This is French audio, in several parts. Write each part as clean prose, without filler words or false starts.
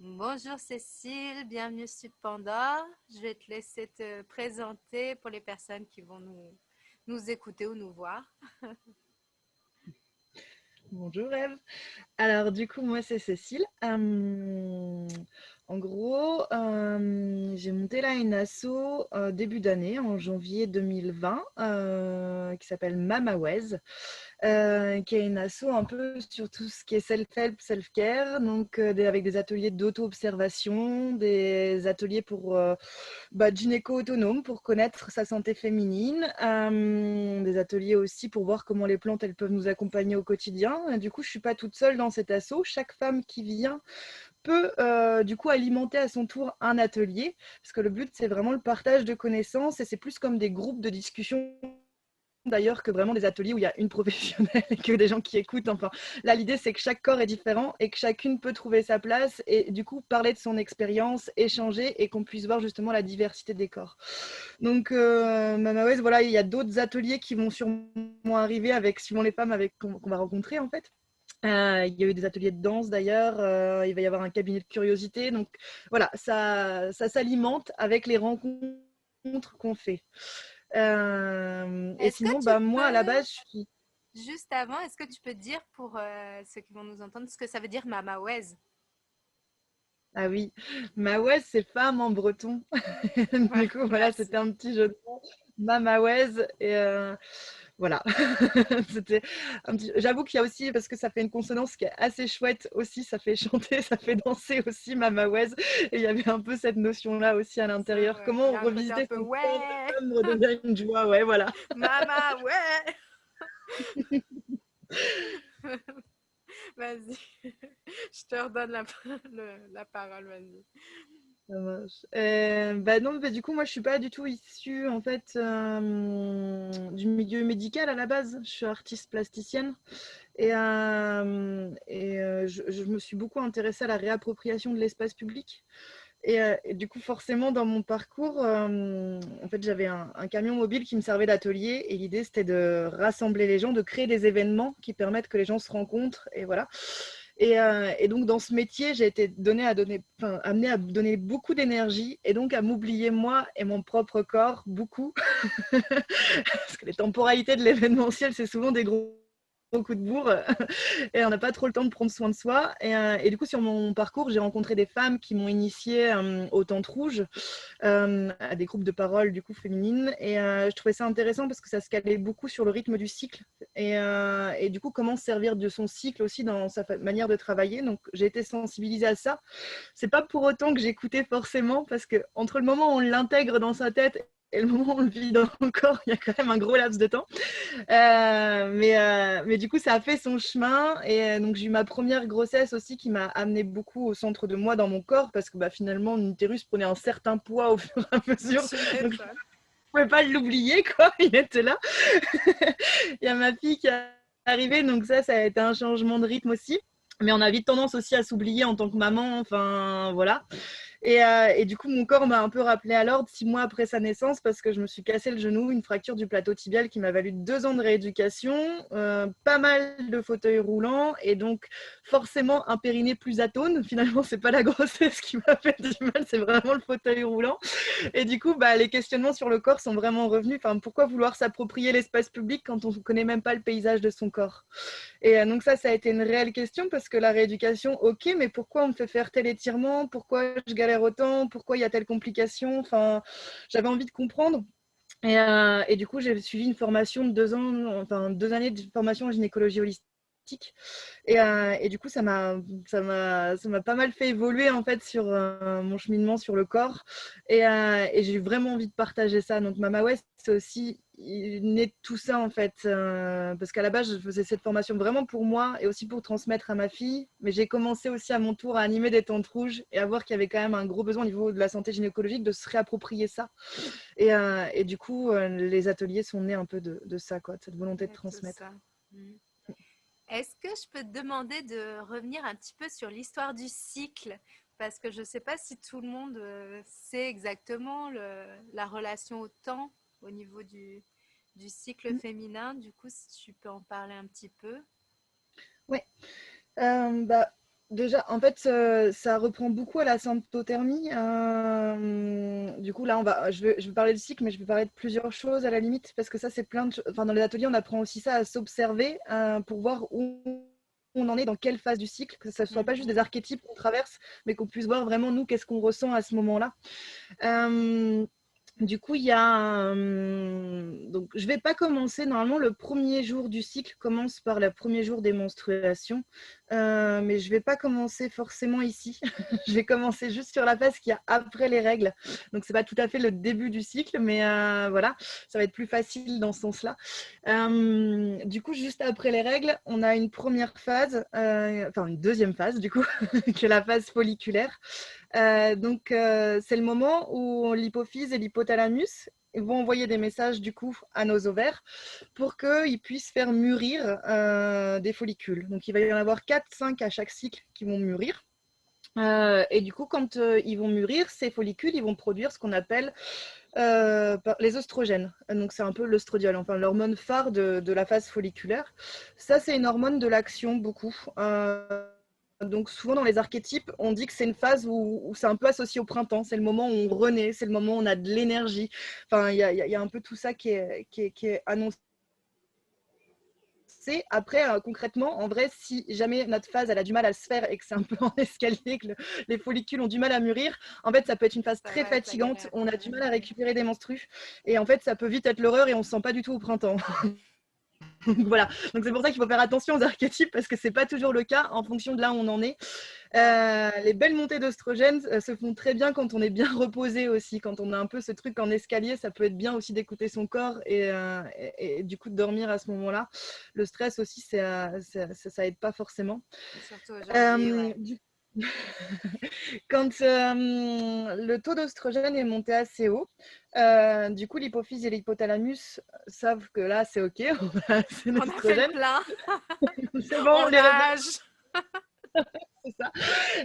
Bonjour Cécile, bienvenue sur Pandore. Je vais te laisser te présenter pour les personnes qui vont nous écouter ou nous voir. Bonjour Eve. Alors du coup moi c'est Cécile. En gros, j'ai monté là une asso début d'année en janvier 2020 qui s'appelle Mamawez, qui est une asso un peu sur tout ce qui est self-help, self-care, donc avec des ateliers d'auto-observation, des ateliers pour gynéco autonome pour connaître sa santé féminine, des ateliers aussi pour voir comment les plantes elles peuvent nous accompagner au quotidien. Et du coup, je suis pas toute seule dans cet assaut. Chaque femme qui vient peut du coup alimenter à son tour un atelier, parce que le but c'est vraiment le partage de connaissances et c'est plus comme des groupes de discussion d'ailleurs que vraiment des ateliers où il y a une professionnelle et que des gens qui écoutent. Enfin, là, l'idée, c'est que chaque corps est différent et que chacune peut trouver sa place et du coup parler de son expérience, échanger et qu'on puisse voir justement la diversité des corps. Donc, Mama West, voilà, il y a d'autres ateliers qui vont sûrement arriver avec suivant les femmes avec qu'on va rencontrer en fait. Il y a eu des ateliers de danse d'ailleurs, il va y avoir un cabinet de curiosité. Donc voilà, ça s'alimente avec les rencontres qu'on fait. Et Est-ce que sinon, tu bah, moi, à la peux, base, je suis... juste avant, est-ce que tu peux dire pour ceux qui vont nous entendre ce que ça veut dire Mamawez? Ah oui, Mawez, c'est femme en breton. Du coup, voilà, Merci. c'était un petit jeu de mots. Mamawez. Et voilà. C'était un petit... J'avoue qu'il y a aussi, parce que ça fait une consonance qui est assez chouette aussi, ça fait chanter, ça fait danser aussi, Mamawez. Et il y avait un peu cette notion-là aussi à C'est l'intérieur. vrai. Il y Comment a un côté un revisiter peu son corps de ouais, femme redevient une joie, ouais, voilà. Mama, ouais. Vas-y, je te redonne la parole, vas-y. Ça marche. Bah non, bah du coup, moi, je suis pas du tout issue en fait du milieu médical à la base. Je suis artiste plasticienne je me suis beaucoup intéressée à la réappropriation de l'espace public. Et du coup, forcément, dans mon parcours, en fait, j'avais un camion mobile qui me servait d'atelier et l'idée, c'était de rassembler les gens, de créer des événements qui permettent que les gens se rencontrent et voilà. Et donc, dans ce métier, j'ai été amenée à donner beaucoup d'énergie et donc à m'oublier moi et mon propre corps beaucoup. Parce que les temporalités de l'événementiel, c'est souvent des gros coup de bourre et on n'a pas trop le temps de prendre soin de soi. Et du coup, sur mon parcours, j'ai rencontré des femmes qui m'ont initiée aux Tentes Rouges, à des groupes de parole du coup féminines. Et je trouvais ça intéressant parce que ça se calait beaucoup sur le rythme du cycle et du coup, comment se servir de son cycle aussi dans sa manière de travailler. Donc, j'ai été sensibilisée à ça. C'est pas pour autant que j'écoutais forcément parce que entre le moment où on l'intègre dans sa tête et le moment où on le vit dans le corps, il y a quand même un gros laps de temps. Mais du coup, ça a fait son chemin. Et donc, j'ai eu ma première grossesse aussi qui m'a amené beaucoup au centre de moi dans mon corps parce que bah, finalement, mon utérus prenait un certain poids au fur et à mesure. Tu Donc, je ne m'étonnes. pouvais pas l'oublier, quoi. Il était là. Il y a ma fille qui est arrivée. Donc, ça a été un changement de rythme aussi. Mais on a vite tendance aussi à s'oublier en tant que maman. Enfin, voilà. Et du coup, mon corps m'a un peu rappelé à l'ordre 6 mois après sa naissance parce que je me suis cassé le genou, une fracture du plateau tibial qui m'a valu 2 ans de rééducation, pas mal de fauteuils roulants et donc forcément un périnée plus atone. Finalement, c'est pas la grossesse qui m'a fait du mal, c'est vraiment le fauteuil roulant. Et du coup, bah, les questionnements sur le corps sont vraiment revenus. Enfin, pourquoi vouloir s'approprier l'espace public quand on ne connaît même pas le paysage de son corps? Et donc ça a été une réelle question parce que la rééducation, ok, mais pourquoi on me fait faire tel étirement? Pourquoi je galère autant? Pourquoi il y a telle complication? Enfin, j'avais envie de comprendre. Et du coup, j'ai suivi une formation de 2 ans, enfin 2 années de formation en gynécologie holistique. Et du coup, ça m'a pas mal fait évoluer en fait sur mon cheminement sur le corps. Et j'ai eu vraiment envie de partager ça. Donc, Mama West, c'est aussi né de tout ça en fait. Parce qu'à la base, je faisais cette formation vraiment pour moi et aussi pour transmettre à ma fille. Mais j'ai commencé aussi à mon tour à animer des tentes rouges et à voir qu'il y avait quand même un gros besoin au niveau de la santé gynécologique de se réapproprier ça. Et du coup, les ateliers sont nés un peu de ça, quoi, de cette volonté de Et tout transmettre. ça. Mm. Est-ce que je peux te demander de revenir un petit peu sur l'histoire du cycle? Parce que je ne sais pas si tout le monde sait exactement la relation au temps au niveau du cycle féminin. Du coup, si tu peux en parler un petit peu. Ouais. Bah, déjà, en fait, ça reprend beaucoup à la symptothermie. Du coup, là, je vais parler du cycle, mais je vais parler de plusieurs choses à la limite, parce que ça, c'est plein de choses. Enfin, dans les ateliers, on apprend aussi ça à s'observer pour voir où on en est, dans quelle phase du cycle, que ce ne soit pas juste des Mhm. archétypes qu'on traverse, mais qu'on puisse voir vraiment, nous, qu'est-ce qu'on ressent à ce moment-là. Euh, du coup, il y a donc je vais pas commencer. Normalement, le premier jour du cycle commence par le premier jour des menstruations, mais je vais pas commencer forcément ici. Je vais commencer juste sur la phase qu'il y a après les règles. Donc, c'est pas tout à fait le début du cycle, mais voilà, ça va être plus facile dans ce sens-là. Du coup, juste après les règles, on a une première phase, enfin une deuxième phase du coup, qui est la phase folliculaire. C'est le moment où l'hypophyse et l'hypothalamus vont envoyer des messages du coup à nos ovaires pour qu'ils puissent faire mûrir des follicules. Donc il va y en avoir 4-5 à chaque cycle qui vont mûrir. Et du coup, quand ils vont mûrir, ces follicules, ils vont produire ce qu'on appelle les oestrogènes. Donc c'est un peu l'œstradiol, enfin l'hormone phare de la phase folliculaire. Ça, c'est une hormone de l'action beaucoup. Donc souvent dans les archétypes, on dit que c'est une phase où c'est un peu associé au printemps. C'est le moment où on renaît, c'est le moment où on a de l'énergie. Enfin, il y a un peu tout ça qui est annoncé. Après, concrètement, en vrai, si jamais notre phase elle a du mal à se faire et que c'est un peu en escalier, que les follicules ont du mal à mûrir, en fait, ça peut être une phase Ça très va être la fatigante. galère. On a du mal à Mhm. récupérer des menstrues. Et en fait, ça peut vite être l'horreur et on ne se sent pas du tout au printemps. Voilà, donc c'est pour ça qu'il faut faire attention aux archétypes parce que c'est pas toujours le cas en fonction de là où on en est. Ouais. Les belles montées d'oestrogènes se font très bien quand on est bien reposé aussi, quand on a un peu ce truc en escalier, ça peut être bien aussi d'écouter son corps et du coup de dormir à ce moment-là. Le stress aussi, ça aide pas forcément. Surtout aujourd'hui, Euh, ouais. du Quand le taux d'oestrogène est monté assez haut, du coup, l'hypophyse et l'hypothalamus savent que là, c'est OK, on a assez On a fait le d'oestrogène. plein. C'est bon, On les rebelles, nage. c'est ça.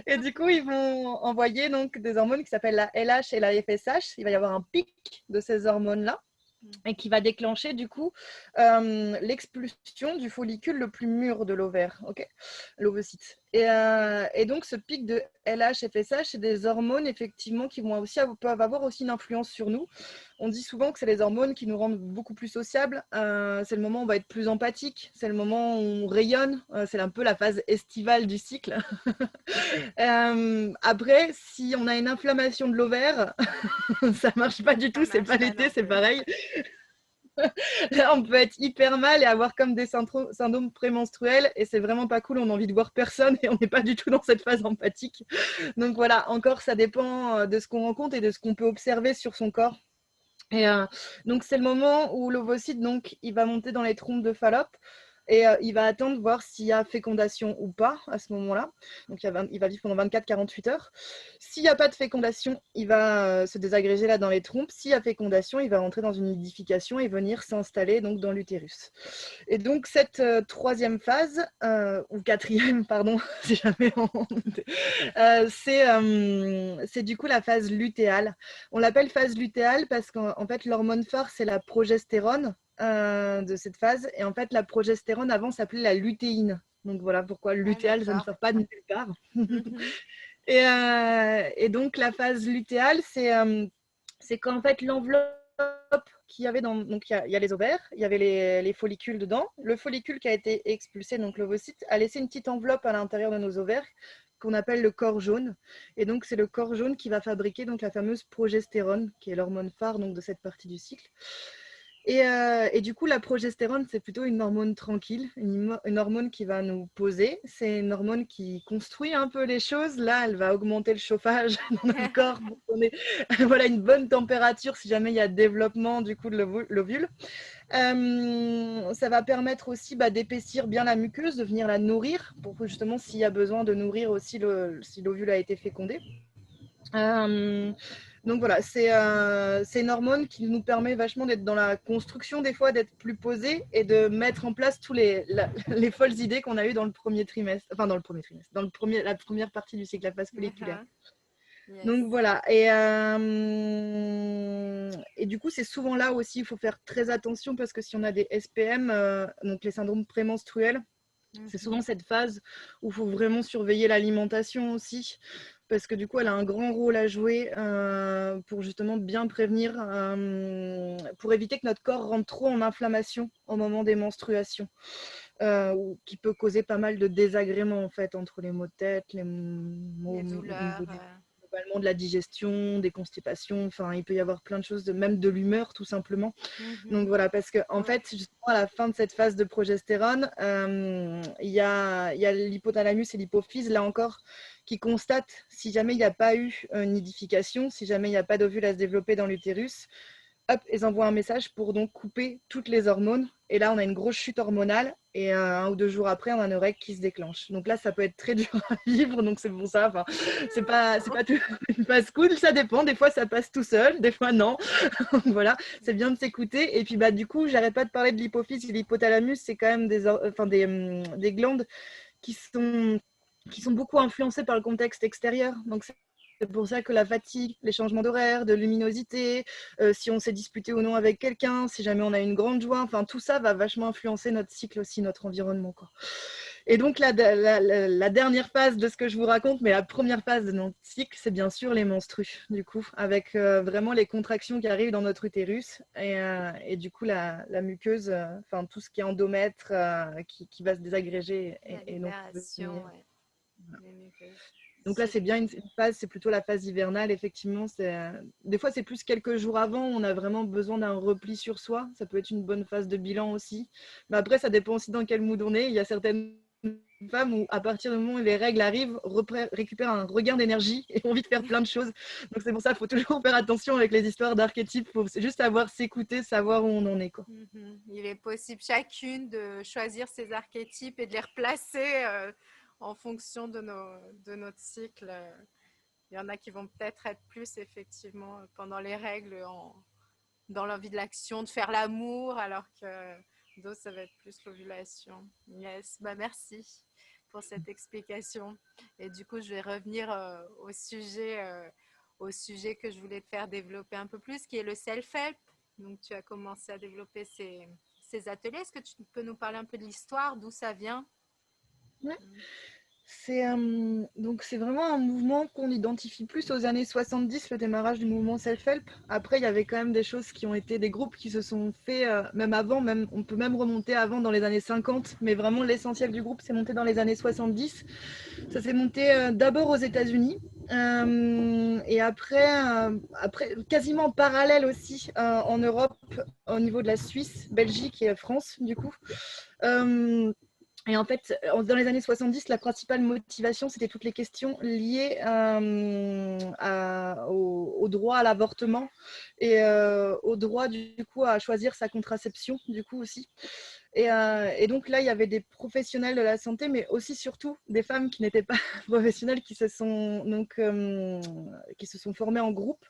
Et du coup, ils vont envoyer donc, des hormones qui s'appellent la LH et la FSH. Il va y avoir un pic de ces hormones-là et qui va déclencher du coup l'expulsion du follicule le plus mûr de l'ovaire, ok, l'ovocyte. Et donc ce pic de LH, FSH, c'est des hormones effectivement qui vont aussi peuvent avoir aussi une influence sur nous. On dit souvent que c'est les hormones qui nous rendent beaucoup plus sociables. C'est le moment où on va être plus empathique, c'est le moment où on rayonne, c'est un peu la phase estivale du cycle. Après, si on a une inflammation de l'ovaire, ça marche pas du Ça tout, c'est marche pas pas l'été, non c'est plus. pareil. Là, on peut être hyper mal et avoir comme des syndromes prémenstruels et c'est vraiment pas cool. On a envie de voir personne et on n'est pas du tout dans cette phase empathique. Donc voilà, encore ça dépend de ce qu'on rencontre et de ce qu'on peut observer sur son corps. Et donc c'est le moment où l'ovocyte donc il va monter dans les trompes de Fallope et il va attendre voir s'il y a fécondation ou pas à ce moment-là. Donc il va vivre pendant 24-48 heures. S'il n'y a pas de fécondation, il va se désagréger là dans les trompes. S'il y a fécondation, il va rentrer dans une nidification et venir s'installer donc dans l'utérus. Et donc cette troisième phase, ou quatrième, pardon, si jamais c'est du coup la phase lutéale. On l'appelle phase lutéale parce qu'en fait l'hormone phare c'est la progestérone de cette phase. Et en fait la progestérone avant s'appelait la lutéine. Donc voilà pourquoi Ah, lutéale ça ne d'accord. sort pas de nulle part. Mhm. Et donc la phase lutéale c'est qu'en fait l'enveloppe qu'il y avait dans. Donc, il y a les ovaires, il y avait les follicules dedans. Le follicule qui a été expulsé, donc l'ovocyte, a laissé une petite enveloppe à l'intérieur de nos ovaires qu'on appelle le corps jaune. Et donc, c'est le corps jaune qui va fabriquer donc, la fameuse progestérone, qui est l'hormone phare donc, de cette partie du cycle. Et du coup, la progestérone, c'est plutôt une hormone tranquille, une hormone qui va nous poser. C'est une hormone qui construit un peu les choses. Là, elle va augmenter le chauffage dans notre corps pour qu'on ait voilà, une bonne température si jamais il y a développement du coup de l'ovule. Ça va permettre aussi d'épaissir bien la muqueuse, de venir la nourrir, pour que justement s'il y a besoin de nourrir aussi si l'ovule a été fécondé. Donc voilà, c'est une hormone qui nous permet vachement d'être dans la construction des fois, d'être plus posé et de mettre en place tous les folles idées qu'on a eues dans le premier trimestre, enfin dans le premier trimestre, la première partie du cycle, la phase folliculaire. Mhm. Yes. Donc voilà, et du coup c'est souvent là aussi il faut faire très attention parce que si on a des SPM, donc les syndromes prémenstruels, C'est Mhm. souvent cette phase où il faut vraiment surveiller l'alimentation aussi, parce que du coup, elle a un grand rôle à jouer pour justement bien prévenir, pour éviter que notre corps rentre trop en inflammation au moment des menstruations, qui peut causer pas mal de désagréments en fait, entre les maux de tête, les maux Les au niveau douleurs. du globalement de la digestion, des constipations, enfin il peut y avoir plein de choses, même de l'humeur tout simplement. Mhm. Donc voilà, parce que en Ouais. fait, justement, à la fin de cette phase de progestérone, il y a l'hypothalamus et l'hypophyse, là encore, qui constatent si jamais il n'y a pas eu une nidification, si jamais il n'y a pas d'ovule à se développer dans l'utérus, hop, ils envoient un message pour donc couper toutes les hormones. Et là, on a une grosse chute hormonale. Et 1 ou 2 jours après, on a nos règles qui se déclenchent. Donc là, ça peut être très dur à vivre. Donc c'est pour ça. Enfin, c'est pas tout une passe cool. Ça dépend. Des fois, ça passe tout seul. Des fois, non. Donc voilà, c'est bien de s'écouter. Et puis, bah, du coup, j'arrête pas de parler de l'hypophyse et de l'hypothalamus. C'est quand même des glandes qui sont beaucoup influencées par le contexte extérieur. Donc, c'est pour ça que la fatigue, les changements d'horaire, de luminosité, si on s'est disputé ou non avec quelqu'un, si jamais on a une grande joie, enfin tout ça va vachement influencer notre cycle aussi, notre environnement, quoi. Et donc la dernière phase de ce que je vous raconte, mais la première phase de notre cycle, c'est bien sûr les menstrues, du coup, avec vraiment les contractions qui arrivent dans notre utérus et du coup la muqueuse, enfin tout ce qui est endomètre qui va se désagréger La et donc libération, venir. ouais. Les muqueuses. Donc là, c'est Super. bien une phase, c'est plutôt la phase hivernale, effectivement. Des fois, c'est plus quelques jours avant, on a vraiment besoin d'un repli sur soi. Ça peut être une bonne phase de bilan aussi. Mais après, ça dépend aussi dans quel mood on est. Il y a certaines femmes où, à partir du moment où les règles arrivent, récupèrent un regain d'énergie et ont envie de faire plein de choses. Donc c'est pour ça qu'il faut toujours faire attention avec les histoires d'archétypes. Il faut juste savoir s'écouter, savoir où on en est, quoi. Mhm. Il est possible chacune de choisir ses archétypes et de les replacer en fonction de notre cycle. Il y en a qui vont peut-être être plus effectivement pendant les règles dans l'envie de l'action, de faire l'amour, alors que d'autres, ça va être plus l'ovulation. Yes, bah merci pour cette explication. Et du coup, je vais revenir au sujet que je voulais te faire développer un peu plus, qui est le self-help. Donc, tu as commencé à développer ces ateliers. Est-ce que tu peux nous parler un peu de l'histoire, d'où ça vient? Ouais. C'est vraiment un mouvement qu'on identifie plus aux années 70, le démarrage du mouvement self-help. Après, il y avait quand même des choses qui ont été des groupes qui se sont faits même avant, même, on peut même remonter avant dans les années 50, mais vraiment l'essentiel du groupe s'est monté dans les années 70. Ça s'est monté d'abord aux États-Unis et après, quasiment en parallèle aussi en Europe, au niveau de la Suisse, Belgique et France, du coup. Euh, et en fait, dans les années 70, la principale motivation, c'était toutes les questions liées au droit à l'avortement et au droit du coup à choisir sa contraception, du coup aussi. Et donc là, il y avait des professionnels de la santé, mais aussi surtout des femmes qui n'étaient pas professionnelles, qui se sont formées en groupe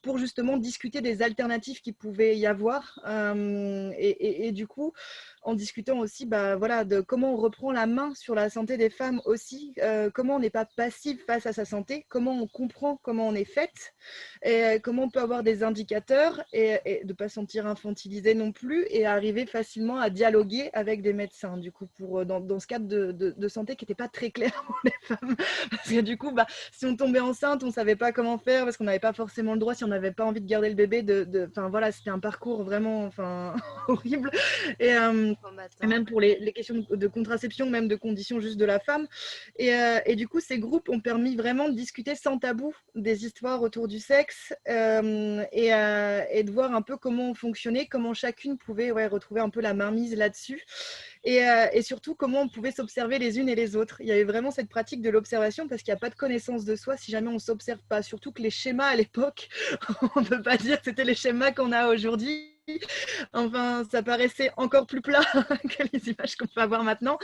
pour justement discuter des alternatives qu'il pouvait y avoir. Et du coup, en discutant aussi bah, voilà, de comment on reprend la main sur la santé des femmes aussi, comment on n'est pas passive face à sa santé, comment on comprend comment on est faite, et comment on peut avoir des indicateurs et de ne pas se sentir infantilisé non plus et arriver facilement à dialoguer avec des médecins, du coup, dans ce cadre de santé qui n'était pas très clair pour les femmes. Parce que du coup, bah, si on tombait enceinte, on ne savait pas comment faire parce qu'on n'avait pas forcément le droit, si on n'avait pas envie de garder le bébé. Voilà, c'était un parcours vraiment horrible. Et, euh, et Combattant. même pour les questions de contraception, même de conditions juste de la femme. Et du coup, ces groupes ont permis vraiment de discuter sans tabou des histoires autour du sexe et de voir un peu comment on fonctionnait, comment chacune pouvait retrouver un peu la mainmise là-dessus et surtout comment on pouvait s'observer les unes et les autres. Il y avait vraiment cette pratique de l'observation parce qu'il n'y a pas de connaissance de soi si jamais on ne s'observe pas. Surtout que les schémas à l'époque, on ne peut pas dire que c'était les schémas qu'on a aujourd'hui. Enfin, ça paraissait encore plus plat que les images qu'on peut avoir maintenant,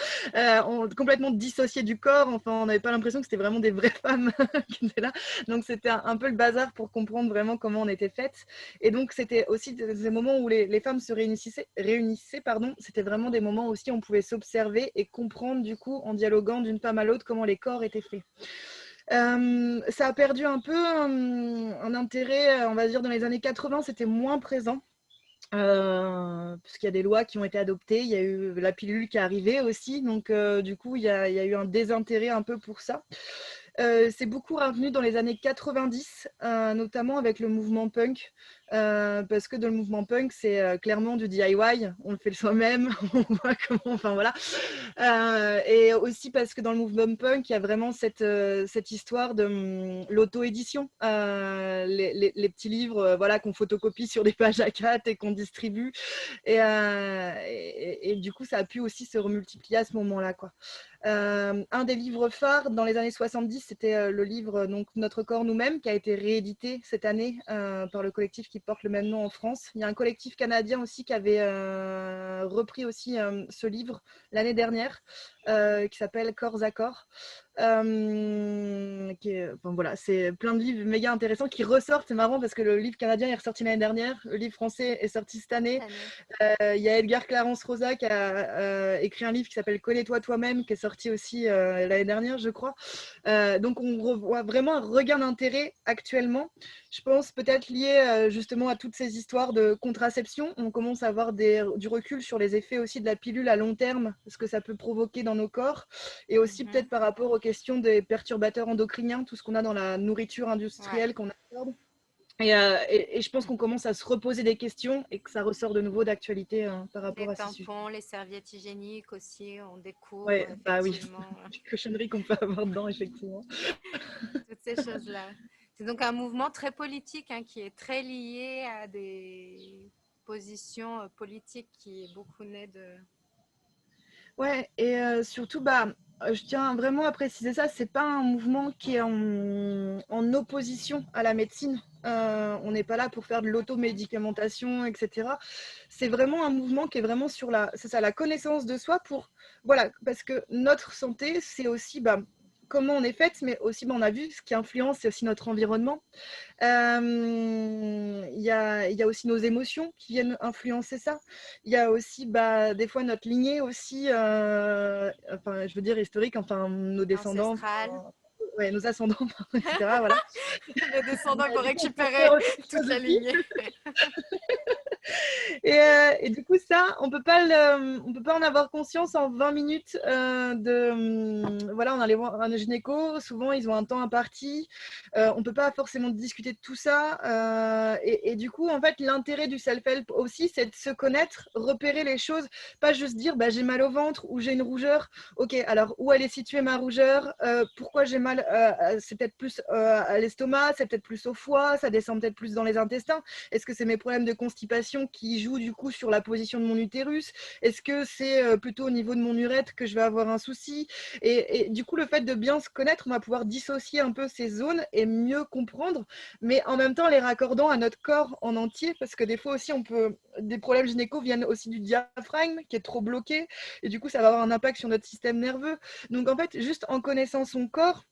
complètement dissociées du corps. Enfin, on n'avait pas l'impression que c'était vraiment des vraies femmes qui étaient là. Donc, c'était un peu le bazar pour comprendre vraiment comment on était faites. Et donc, c'était aussi des moments où les femmes se réunissaient pardon. C'était vraiment des moments aussi où on pouvait s'observer et comprendre, du coup, en dialoguant d'une femme à l'autre, comment les corps étaient faits. Ça a perdu un peu un intérêt, on va dire, dans les années 80, c'était moins présent. parce qu'il y a des lois qui ont été adoptées, il y a eu la pilule qui est arrivée aussi, donc du coup, il y a eu un désintérêt un peu pour ça. C'est beaucoup revenu dans les années 90, notamment avec le mouvement punk, parce que dans le mouvement punk, c'est clairement du DIY, on le fait soi-même, on voit comment, enfin voilà. Et aussi parce que dans le mouvement punk, il y a vraiment cette histoire de l'auto-édition, les petits livres voilà, qu'on photocopie sur des pages A4 et qu'on distribue. Et du coup, ça a pu aussi se remultiplier à ce moment-là, quoi. Un des livres phares dans les années 70, c'était le livre donc, Notre corps nous-mêmes, qui a été réédité cette année par le collectif qui porte le même nom en France. Il y a un collectif canadien aussi qui avait repris aussi ce livre l'année dernière, qui s'appelle Corps à corps. Bon, voilà, c'est plein de livres méga intéressants qui ressortent. C'est marrant parce que le livre canadien est ressorti l'année dernière, le livre français est sorti cette année. Il y a Edgar Clarence Rosa qui a écrit un livre qui s'appelle Connais-toi toi-même, qui est sorti aussi l'année dernière, je crois. Donc on revoit vraiment un regain d'intérêt actuellement. Je pense peut-être lié justement à toutes ces histoires de contraception. On commence à avoir du recul sur les effets aussi de la pilule à long terme, ce que ça peut provoquer dans nos corps, et aussi peut-être par rapport aux questions des perturbateurs endocriniens, tout ce qu'on a dans la nourriture industrielle qu'on absorbe. Et je pense qu'on commence à se reposer des questions et que ça ressort de nouveau d'actualité par rapport Les à ces sujets. tampons, les serviettes hygiéniques aussi, on découvre Ouais, bah oui, effectivement les cochonneries qu'on peut avoir dedans, effectivement. toutes ces choses-là. C'est donc un mouvement très politique hein, qui est très lié à des positions politiques qui est beaucoup né de... Ouais, et surtout, bah, je tiens vraiment à préciser ça, c'est pas un mouvement qui est en opposition à la médecine. On n'est pas là pour faire de l'automédicamentation, etc. C'est vraiment un mouvement qui est vraiment sur c'est ça, la connaissance de soi pour, voilà, parce que notre santé, c'est aussi, bah, comment on est faite, mais aussi, bah, on a vu, ce qui influence, c'est aussi notre environnement. Il y a aussi nos émotions qui viennent influencer ça. Il y a aussi bah, des fois notre lignée aussi, enfin, je veux dire historique, enfin nos descendants, Ancestrale. ouais, nos ascendants, etc. Voilà. Les descendants qui ont Du coup, on peut faire récupéré autre toute chose la aussi. lignée. Et du coup, ça, on peut pas en avoir conscience en 20 minutes voilà, on allait voir un gynéco, souvent ils ont un temps imparti, on peut pas forcément discuter de tout ça. Et du coup, en fait, l'intérêt du self-help aussi, c'est de se connaître, repérer les choses, pas juste dire bah, j'ai mal au ventre ou j'ai une rougeur. Ok, alors où elle est située ma rougeur? Pourquoi j'ai mal? C'est peut-être plus à l'estomac, c'est peut-être plus au foie, ça descend peut-être plus dans les intestins. Est-ce que c'est mes problèmes de constipation qui jouent du coup sur la position de mon utérus? Est-ce que c'est plutôt au niveau de mon urètre que je vais avoir un souci? Et du coup, le fait de bien se connaître, on va pouvoir dissocier un peu ces zones et mieux comprendre, mais en même temps les raccordant à notre corps en entier, parce que des fois aussi, des problèmes gynéco viennent aussi du diaphragme qui est trop bloqué, et du coup, ça va avoir un impact sur notre système nerveux. Donc en fait, juste en connaissant son corps,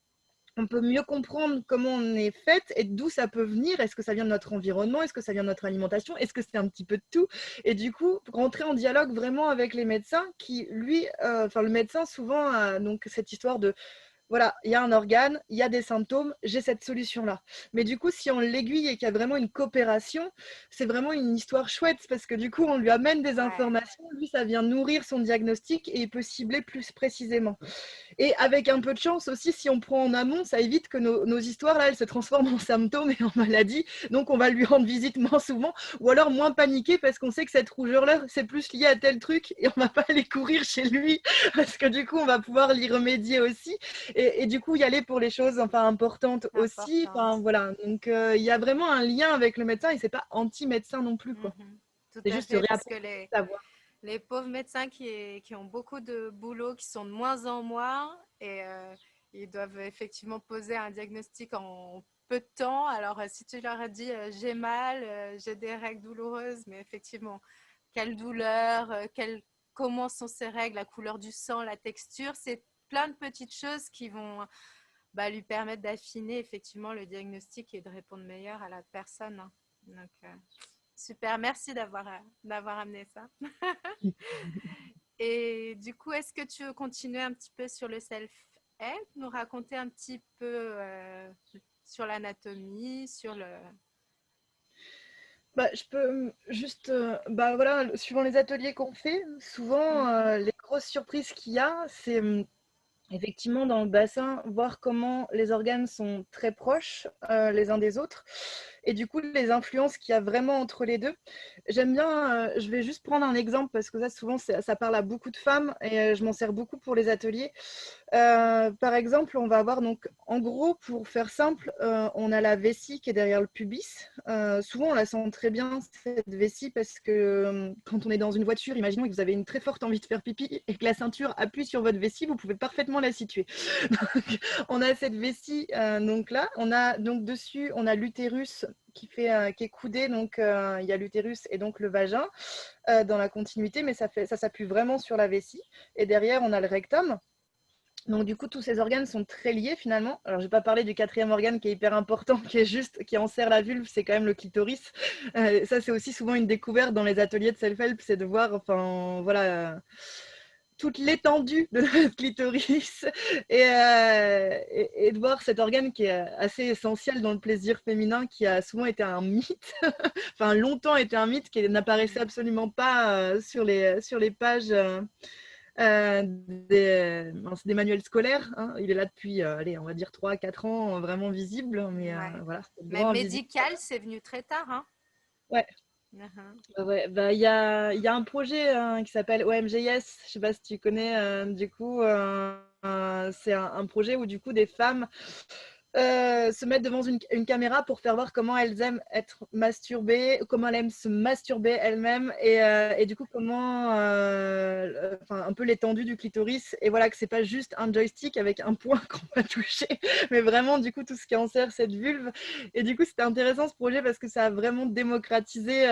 on peut mieux comprendre comment on est faite et d'où ça peut venir. Est-ce que ça vient de notre environnement? Est-ce que ça vient de notre alimentation? Est-ce que c'est un petit peu de tout? Et du coup, rentrer en dialogue vraiment avec les médecins qui, lui, enfin, le médecin souvent a donc cette histoire de voilà, il y a un organe, il y a des symptômes, j'ai cette solution-là. Mais du coup, si on l'aiguille et qu'il y a vraiment une coopération, c'est vraiment une histoire chouette parce que du coup, on lui amène des Ouais, informations, lui, ça vient nourrir son diagnostic et il peut cibler plus précisément. Et avec un peu de chance aussi, si on prend en amont, ça évite que nos histoires, là, elles se transforment en symptômes et en maladies. Donc, on va lui rendre visite moins souvent ou alors moins paniquer parce qu'on sait que cette rougeur-là, c'est plus lié à tel truc et on va pas aller courir chez lui parce que du coup, on va pouvoir l'y remédier aussi. Et du coup, y aller pour les choses enfin, importantes aussi. Enfin, importante. voilà. Donc, il y a vraiment un lien avec le médecin et c'est pas anti-médecin non plus, quoi. Mhm. Tout C'est à juste se fait, parce que réapproprier le savoir. les pauvres médecins qui ont beaucoup de boulot, qui sont de moins en moins, et ils doivent effectivement poser un diagnostic en peu de temps. Alors, si tu leur as dit j'ai mal, j'ai des règles douloureuses, mais effectivement, quelle douleur, comment sont ces règles, la couleur du sang, la texture, c'est plein de petites choses qui vont bah, lui permettre d'affiner effectivement le diagnostic et de répondre meilleur à la personne, hein. Donc, super, merci d'avoir amené ça. Et du coup, est-ce que tu veux continuer un petit peu sur le self-help, nous raconter un petit peu sur l'anatomie, sur le... Bah, je peux juste, bah voilà, suivant les ateliers qu'on fait, souvent Mhm. les grosses surprises qu'il y a, c'est effectivement, dans le bassin, voir comment les organes sont très proches les uns des autres et du coup les influences qu'il y a vraiment entre les deux. J'aime bien, je vais juste prendre un exemple parce que ça souvent ça parle à beaucoup de femmes et je m'en sers beaucoup pour les ateliers. Par exemple, on va avoir donc, en gros, pour faire simple, on a la vessie qui est derrière le pubis. Souvent, on la sent très bien, cette vessie, parce que quand on est dans une voiture, imaginons que vous avez une très forte envie de faire pipi et que la ceinture appuie sur votre vessie, vous pouvez parfaitement la situer. Donc, on a cette vessie donc là. On a donc dessus, on a l'utérus qui est coudé. Donc, il y a l'utérus et donc le vagin dans la continuité, mais ça s'appuie vraiment sur la vessie. Et derrière, on a le rectum. Donc du coup, tous ces organes sont très liés finalement. Alors, je vais pas parler du quatrième organe qui est hyper important, qui enserre la vulve, c'est quand même le clitoris. Ça, c'est aussi souvent une découverte dans les ateliers de self-help, c'est de voir, enfin, voilà, toute l'étendue de notre clitoris et de voir cet organe qui est assez essentiel dans le plaisir féminin, qui a souvent été un mythe, enfin longtemps été un mythe, qui n'apparaissait absolument pas sur les pages. Des manuels scolaires. Hein. Il est là depuis, allez, on va dire 3 à 4 ans, vraiment visible, mais Ouais. voilà, c'est le Mais grand invisible. médical, c'est venu très tard, hein. Ouais, Mhm. ouais. Bah, il y a un projet qui s'appelle OMGYes, je sais pas si tu connais, du coup, c'est un projet où du coup des femmes se mettre devant une caméra pour faire voir comment elles aiment être masturbées, comment elles aiment se masturber elles-mêmes et du coup comment, enfin un peu l'étendue du clitoris et voilà que c'est pas juste un joystick avec un point qu'on va toucher, mais vraiment du coup tout ce qui enserre cette vulve. Et du coup c'était intéressant ce projet parce que ça a vraiment démocratisé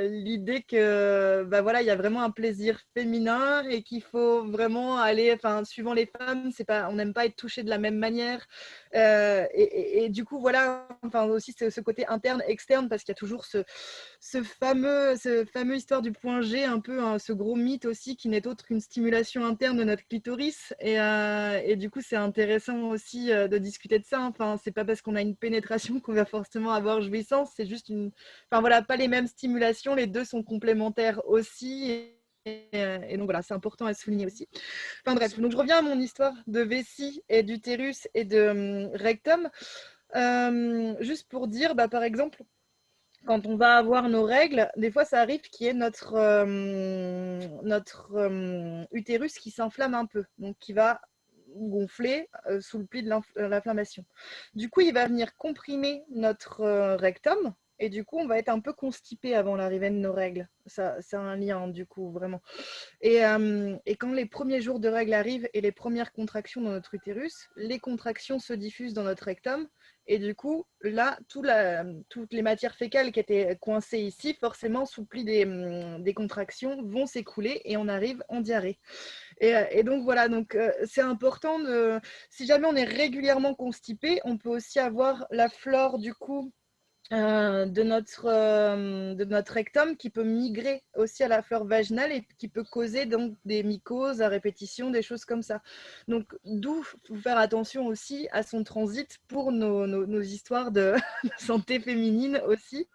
l'idée que bah voilà il y a vraiment un plaisir féminin et qu'il faut vraiment aller, enfin suivant les femmes, c'est pas, on n'aime pas être touché de la même manière. Et du coup, voilà, enfin aussi ce côté interne, externe, parce qu'il y a toujours ce fameux histoire du point G, un peu hein, ce gros mythe aussi qui n'est autre qu'une stimulation interne de notre clitoris. Et du coup, c'est intéressant aussi de discuter de ça. Enfin, c'est pas parce qu'on a une pénétration qu'on va forcément avoir jouissance, c'est juste une. Enfin voilà, pas les mêmes stimulations, les deux sont complémentaires aussi. Et donc voilà, c'est important à souligner aussi. Enfin bref, donc je reviens à mon histoire de vessie et d'utérus et de rectum. Juste pour dire, bah, par exemple, quand on va avoir nos règles, des fois ça arrive qu'il y ait notre utérus qui s'inflamme un peu, donc qui va gonfler sous le pli de l'inflammation. Du coup, il va venir comprimer notre rectum et du coup, on va être un peu constipé avant l'arrivée de nos règles. Ça, c'est un lien du coup, vraiment. Et quand les premiers jours de règles arrivent et les premières contractions dans notre utérus, les contractions se diffusent dans notre rectum. Et du coup, là, toutes les matières fécales qui étaient coincées ici, forcément, sous le pli des contractions, vont s'écouler et on arrive en diarrhée. Et donc voilà, donc c'est important si jamais on est régulièrement constipé, on peut aussi avoir la flore du coup de notre rectum qui peut migrer aussi à la flore vaginale et qui peut causer donc des mycoses à répétition, des choses comme ça. Donc d'où faut faire attention aussi à son transit pour nos histoires de santé féminine aussi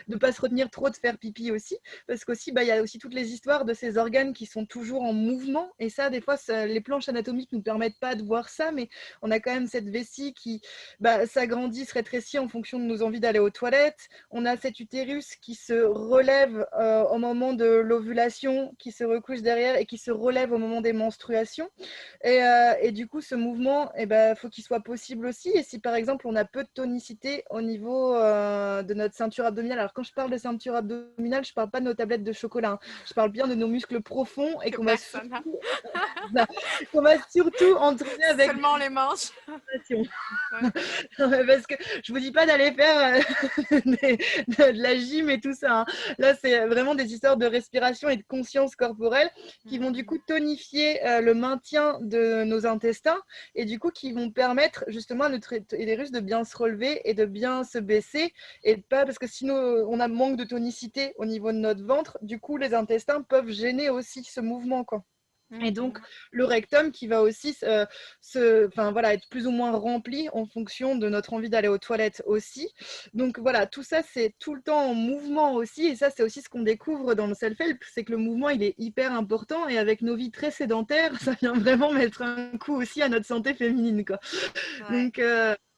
de ne pas se retenir trop de faire pipi aussi, parce qu'aussi, bah, il y a aussi toutes les histoires de ces organes qui sont toujours en mouvement, et ça, des fois, les planches anatomiques ne nous permettent pas de voir ça, mais on a quand même cette vessie qui s'agrandit, se rétrécit en fonction de nos envies d'aller aux toilettes, on a cet utérus qui se relève au moment de l'ovulation, qui se recouche derrière et qui se relève au moment des menstruations, et du coup, ce mouvement, faut qu'il soit possible aussi. Et si par exemple, on a peu de tonicité au niveau de notre ceinture abdominale, alors quand je parle de ceinture abdominale, je parle pas de nos tablettes de chocolat, hein. Je parle bien de nos muscles profonds et Que personne n'a. qu'on va surtout entraîner avec Seulement les manches. des Ouais. parce que je vous dis pas d'aller faire de la gym et tout ça. Hein. Là, c'est vraiment des histoires de respiration et de conscience corporelle qui vont du coup tonifier le maintien de nos intestins et du coup qui vont permettre justement à notre utérus de bien se relever et de bien se baisser et pas parce que sinon on a manque de tonicité au niveau de notre ventre. Du coup, les intestins peuvent gêner aussi ce mouvement, quoi. Et donc, Mhm. le rectum qui va aussi enfin, voilà, être plus ou moins rempli en fonction de notre envie d'aller aux toilettes aussi. Donc voilà, tout ça, c'est tout le temps en mouvement aussi. Et ça, c'est aussi ce qu'on découvre dans le self-help, c'est que le mouvement, il est hyper important. Et avec nos vies très sédentaires, ça vient vraiment mettre un coup aussi à notre santé féminine, quoi. Ouais. Donc,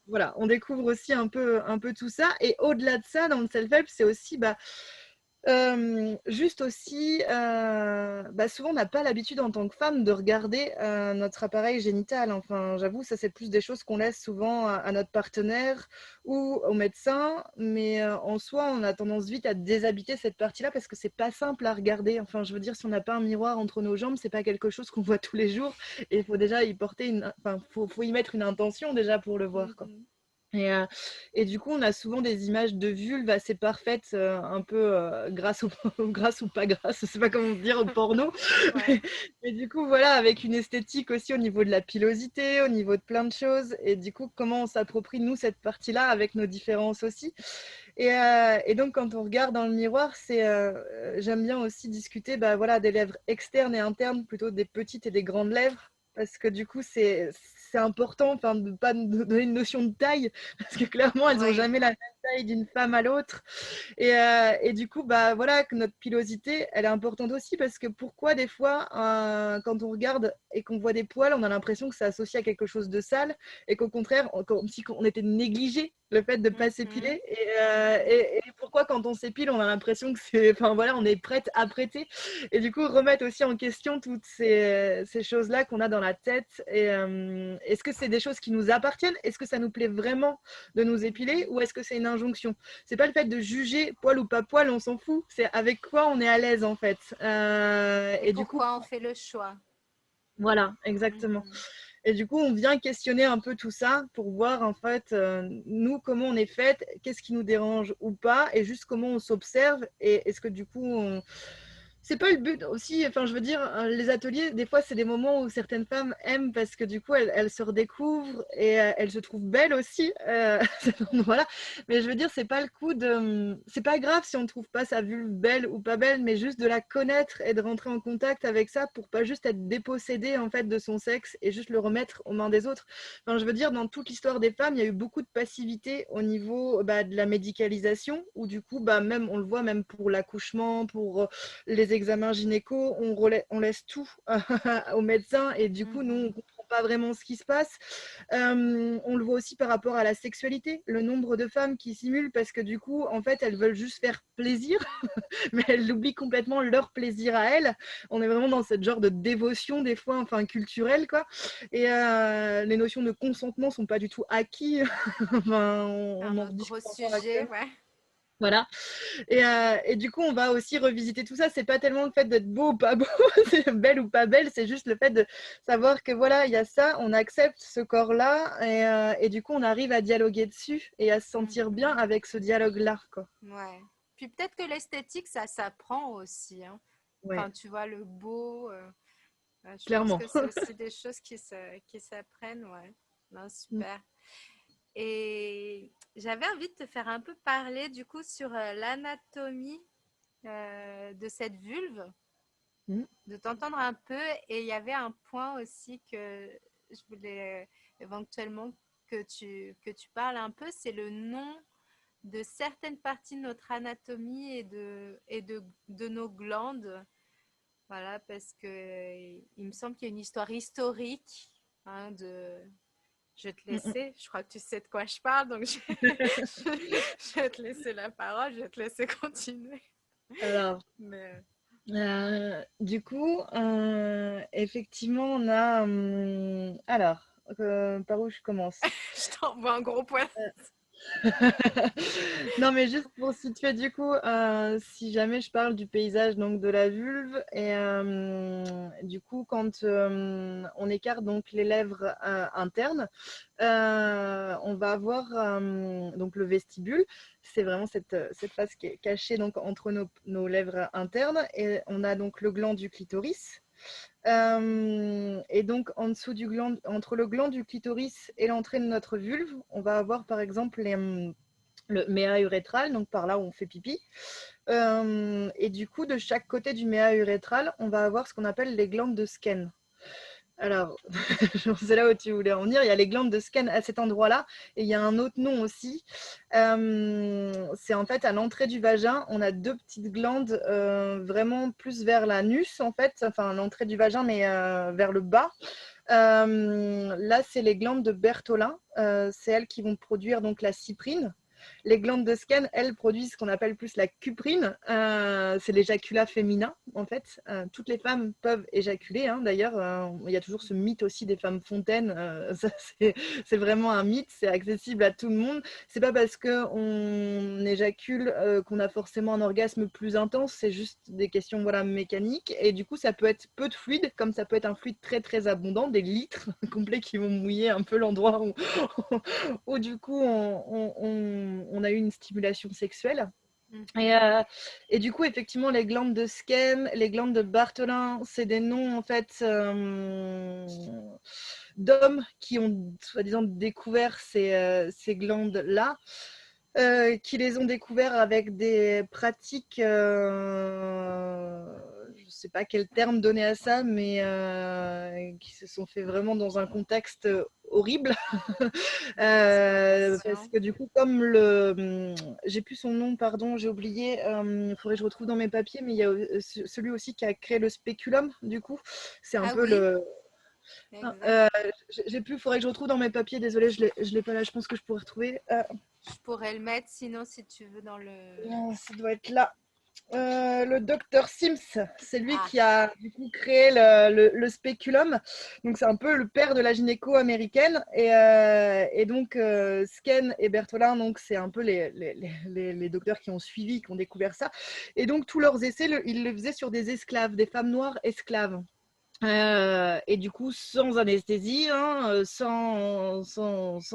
voilà, on découvre aussi un peu tout ça. Et au-delà de ça, dans le self-help, c'est aussi... Bah, juste aussi, bah, souvent on n'a pas l'habitude en tant que femme de regarder notre appareil génital. Enfin, j'avoue, ça c'est plus des choses qu'on laisse souvent à notre partenaire ou au médecin, mais en soi, on a tendance vite à déshabiter cette partie-là parce que c'est pas simple à regarder. Enfin, je veux dire, si on n'a pas un miroir entre nos jambes, c'est pas quelque chose qu'on voit tous les jours et il faut déjà y porter enfin, faut y mettre une intention déjà pour le voir, quoi. Mhm. Et, euh, et du coup, on a souvent des images de vulve assez parfaites, un peu grâce ou, grâce ou pas grâce, je sais pas comment dire, au porno. Ouais. Mais du coup, voilà, avec une esthétique aussi au niveau de la pilosité, au niveau de plein de choses. Et du coup, comment on s'approprie, nous, cette partie-là, avec nos différences aussi. Et donc, quand on regarde dans le miroir, j'aime bien aussi discuter bah, voilà, des lèvres externes et internes, plutôt des petites et des grandes lèvres. Parce que du coup, c'est important enfin, de ne pas donner une notion de taille, parce que clairement, elles n'ont Oui. jamais la même taille d'une femme à l'autre. Et du coup, bah, voilà, que notre pilosité, elle est importante aussi, parce que pourquoi des fois, quand on regarde et qu'on voit des poils, on a l'impression que c'est associé à quelque chose de sale, et qu'au contraire, comme si on était négligé le fait de ne pas Mhm. s'épiler. Et pourquoi quand on s'épile, on a l'impression que c'est, enfin voilà, on est prête à prêter. Et du coup, remettre aussi en question toutes ces choses-là qu'on a dans la tête. Et est-ce que c'est des choses qui nous appartiennent? Est-ce que ça nous plaît vraiment de nous épiler? Mhm. Ou est-ce que c'est une injonction? C'est pas le fait de juger poil ou pas poil, on s'en fout. C'est avec quoi on est à l'aise en fait. Et Et du coup, pourquoi on fait le choix? voilà, exactement. Mhm. Et du coup, on vient questionner un peu tout ça pour voir en fait, nous, comment on est faite, qu'est-ce qui nous dérange ou pas, et juste comment on s'observe, et est-ce que du coup, c'est pas le but aussi, enfin je veux dire, les ateliers, des fois c'est des moments où certaines femmes aiment parce que du coup elles se redécouvrent et elles se trouvent belles aussi, voilà. Mais je veux dire, c'est pas le coup de... C'est pas grave si on trouve pas sa vulve belle ou pas belle, mais juste de la connaître et de rentrer en contact avec ça pour pas juste être dépossédé en fait de son sexe et juste le remettre aux mains des autres. Enfin, je veux dire, dans toute l'histoire des femmes, il y a eu beaucoup de passivité au niveau bah, de la médicalisation, où du coup, bah, même, on le voit même pour l'accouchement, pour les examens gynéco, on laisse tout aux médecins et du coup, nous, on ne Mhm. comprend pas vraiment ce qui se passe. On le voit aussi par rapport à la sexualité, le nombre de femmes qui simulent parce que du coup, en fait, elles veulent juste faire plaisir, mais elles oublient complètement leur plaisir à elles. On est vraiment dans ce genre de dévotion, des fois, enfin, culturelle, quoi. Et les notions de consentement sont pas du tout acquis. Enfin, C'est on un en autre gros discute encore sujet, actuellement. ouais. Voilà. Et du coup, on va aussi revisiter tout ça. C'est pas tellement le fait d'être beau ou pas beau, c'est belle ou pas belle, c'est juste le fait de savoir que voilà, il y a ça, on accepte ce corps-là, et du coup, on arrive à dialoguer dessus et à se sentir bien Mhm. avec ce dialogue-là, quoi. Ouais. Puis peut-être que l'esthétique, ça s'apprend aussi, hein. Ouais, Enfin, tu vois, le beau, je pense clairement. que c'est aussi des choses qui s'apprennent, ouais. Non, super. Et j'avais envie de te faire un peu parler du coup sur l'anatomie de cette vulve, Mm. de t'entendre un peu. Et il y avait un point aussi que je voulais éventuellement que tu parles un peu, c'est le nom de certaines parties de notre anatomie de nos glandes. Voilà, parce que il me semble qu'il y a une histoire historique, hein, de... Je vais te Mm, mm. laisser, je crois que tu sais de quoi je parle, donc je vais te laisser la parole, je vais te laisser continuer. Alors, Mais du coup, effectivement, on a. Alors, par où je commence? je t'envoie un gros point. Non, mais juste pour situer, du coup, si jamais je parle du paysage donc de la vulve, et du coup, quand on écarte donc les lèvres internes, on va avoir donc le vestibule. C'est vraiment cette face qui est cachée donc entre nos lèvres internes, et on a donc le gland du clitoris. Et donc, en dessous du gland, entre le gland du clitoris et l'entrée de notre vulve, on va avoir par exemple le méa urétral, donc par là où on fait pipi. Et du coup, de chaque côté du méa urétral, on va avoir ce qu'on appelle les glandes de Skene. Alors, c'est là où tu voulais en venir. Il y a les glandes de Skene à cet endroit-là, et il y a un autre nom aussi. C'est en fait à l'entrée du vagin, on a deux petites glandes vraiment plus vers l'anus, en fait, enfin l'entrée du vagin, mais vers le bas. Là, c'est les glandes de Bertholin. C'est elles qui vont produire donc la cyprine. Les glandes de Skene, elles, produisent ce qu'on appelle plus la cuprine. C'est l'éjaculat féminin, en fait. Toutes les femmes peuvent éjaculer, hein. D'ailleurs, il y a toujours ce mythe aussi des femmes fontaines. Ça, c'est vraiment un mythe, c'est accessible à tout le monde. C'est pas parce qu'on éjacule qu'on a forcément un orgasme plus intense, c'est juste des questions voilà, mécaniques. Et du coup, ça peut être peu de fluide, comme ça peut être un fluide très très abondant, des litres complets qui vont mouiller un peu l'endroit où du coup on a eu une stimulation sexuelle. Et du coup, effectivement, les glandes de Skene, les glandes de Bartholin, c'est des noms en fait d'hommes qui ont soi-disant découvert ces glandes-là. Qui les ont découverts avec des pratiques, je ne sais pas quel terme donner à ça, mais qui se sont fait vraiment dans un contexte horrible. Parce que du coup, comme j'ai plus son nom, pardon, j'ai oublié, il faudrait que je retrouve dans mes papiers, mais il y a celui aussi qui a créé le spéculum, du coup. C'est un Ah peu oui, le... exact. j'ai plus, il faudrait que je retrouve dans mes papiers, désolée, je l'ai pas là, je pense que je pourrais retrouver. Je pourrais le mettre sinon si tu veux dans le... Ça doit être là. Le docteur Sims, c'est lui Ah, qui a du coup créé le spéculum. Donc c'est un peu le père de la gynéco américaine. Et donc Skene et Bertholin, donc c'est un peu les docteurs qui ont suivi, qui ont découvert ça. Et donc tous leurs essais, ils le faisaient sur des esclaves, des femmes noires esclaves. Et du coup, sans anesthésie, hein, sans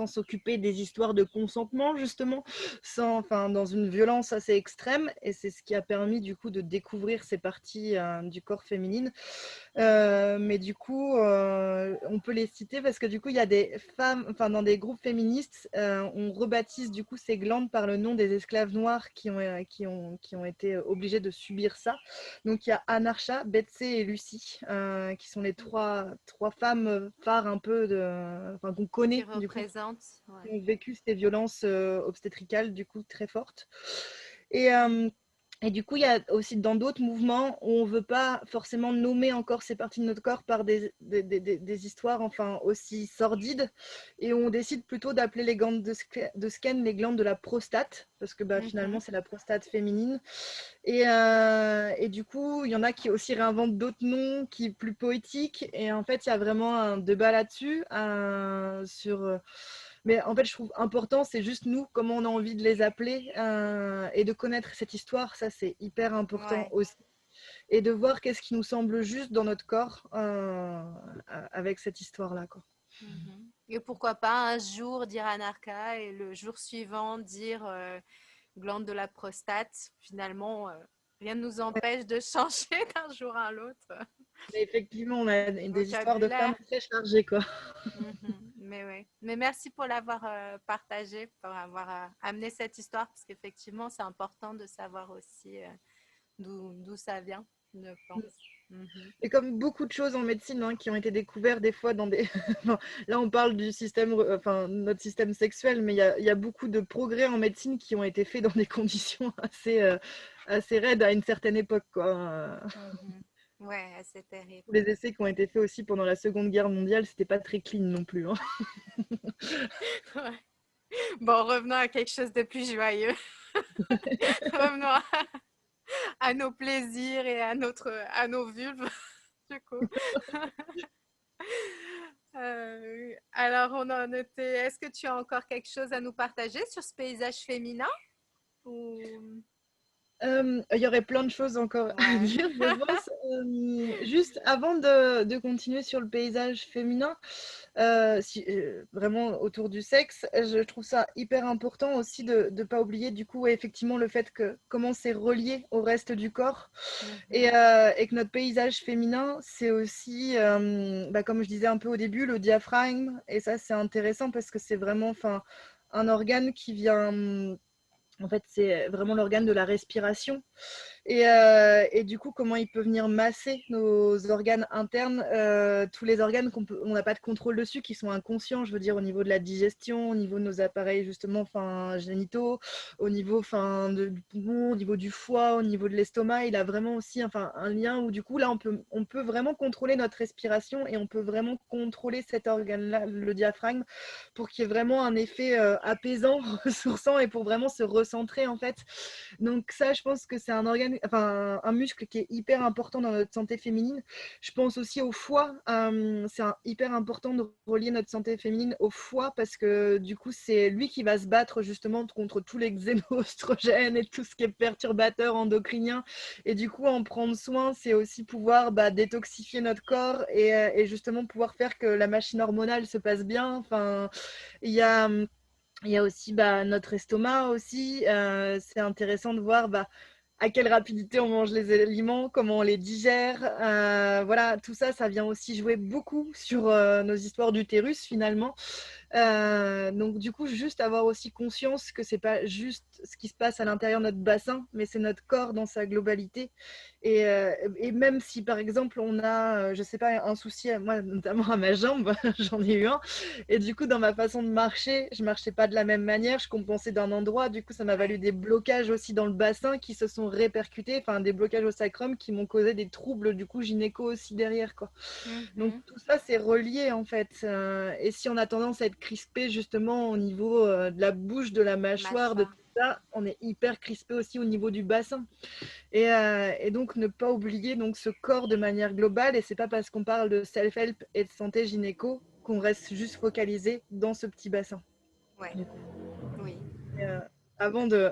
s'occuper des histoires de consentement, justement, enfin, dans une violence assez extrême. Et c'est ce qui a permis, du coup, de découvrir ces parties du corps féminine. Mais du coup, on peut les citer parce que du coup, il y a des femmes, enfin, dans des groupes féministes, on rebaptise du coup ces glandes par le nom des esclaves noirs qui ont été obligés de subir ça. Donc, il y a Anarcha, Betsy et Lucie, qui sont les trois femmes phares un peu enfin, qu'on qui connaît du coup, représente, qui ouais. ont vécu ces violences obstétricales du coup très fortes. Et, euh, et du coup, il y a aussi dans d'autres mouvements où on ne veut pas forcément nommer encore ces parties de notre corps par des histoires enfin, aussi sordides. Et on décide plutôt d'appeler les glandes de Skene les glandes de la prostate, parce que bah, finalement, Mhm. c'est la prostate féminine. Et du coup, il y en a qui aussi réinventent d'autres noms qui sont plus poétiques. Et en fait, il y a vraiment un débat là-dessus. Mais en fait, je trouve important, c'est juste nous, comment on a envie de les appeler et de connaître cette histoire. Ça, c'est hyper important Ouais. aussi. Et de voir qu'est-ce qui nous semble juste dans notre corps avec cette histoire-là, quoi. Mhm. Et pourquoi pas un jour dire anarcha et le jour suivant dire glande de la prostate. Finalement, rien ne nous empêche de changer d'un jour à l'autre. Mais effectivement, on a des histoires de femmes Vocabulaire. très chargées, quoi. Mhm. Mais oui. Mais merci pour l'avoir partagé, pour avoir amené cette histoire, parce qu'effectivement, c'est important de savoir aussi d'où ça vient, je pense. Mhm. Et comme beaucoup de choses en médecine hein, qui ont été découvertes des fois dans des... Enfin, là, on parle du système, enfin, notre système sexuel, mais il y a beaucoup de progrès en médecine qui ont été faits dans des conditions assez raides à une certaine époque, quoi. Mhm. Ouais, c'est terrible. Les essais qui ont été faits aussi pendant la Seconde Guerre mondiale, c'était pas très clean non plus, hein. Ouais. Bon, revenons à quelque chose de plus joyeux. Revenons à nos plaisirs et à nos vulves, du coup. Alors, on en était. Est-ce que tu as encore quelque chose à nous partager sur ce paysage féminin ou... Il y aurait plein de choses encore à Ouais. dire, je pense. Juste avant de continuer sur le paysage féminin, vraiment autour du sexe, je trouve ça hyper important aussi de ne pas oublier du coup effectivement le fait que comment c'est relié au reste du corps Mhm. et que notre paysage féminin, c'est aussi, bah, comme je disais un peu au début, le diaphragme. Et ça, c'est intéressant parce que c'est vraiment un organe qui vient En fait, c'est vraiment l'organe de la respiration. Et du coup, comment il peut venir masser nos organes internes, tous les organes on n'a pas de contrôle dessus, qui sont inconscients, je veux dire, au niveau de la digestion, au niveau de nos appareils justement, génitaux, au niveau du poumon, au niveau du foie, au niveau de l'estomac. Il a vraiment aussi un lien où du coup, là, on peut vraiment contrôler notre respiration et on peut vraiment contrôler cet organe-là, le diaphragme, pour qu'il y ait vraiment un effet apaisant, ressourçant et pour vraiment se recentrer en fait. Donc ça, je pense que c'est un muscle qui est hyper important dans notre santé féminine. Je pense aussi au foie. C'est hyper important de relier notre santé féminine au foie parce que du coup, c'est lui qui va se battre justement contre tous les xénoestrogènes et tout ce qui est perturbateur endocrinien. Et du coup, en prendre soin, c'est aussi pouvoir détoxifier notre corps et justement pouvoir faire que la machine hormonale se passe bien. Il y a aussi notre estomac aussi. C'est intéressant de voir à quelle rapidité on mange les aliments, comment on les digère. Voilà, tout ça, ça vient aussi jouer beaucoup sur nos histoires d'utérus finalement. Donc du coup, juste avoir aussi conscience que c'est pas juste ce qui se passe à l'intérieur de notre bassin, mais c'est notre corps dans sa globalité. Et même si par exemple on a, je sais pas, un souci, moi notamment à ma jambe, j'en ai eu un, et du coup dans ma façon de marcher, je marchais pas de la même manière, je compensais d'un endroit, du coup ça m'a valu des blocages aussi dans le bassin qui se sont répercutés, des blocages au sacrum qui m'ont causé des troubles du coup gynéco aussi derrière quoi. Donc Mhm. tout ça, c'est relié en fait. Et si on a tendance à être crispé justement au niveau de la bouche, de la mâchoire, de tout Mâchoire. ça, on est hyper crispé aussi au niveau du bassin. Et donc ne pas oublier donc ce corps de manière globale. Et c'est pas parce qu'on parle de self-help et de santé gynéco qu'on reste juste focalisé dans ce petit bassin. Ouais, Du coup. oui. Et, avant de,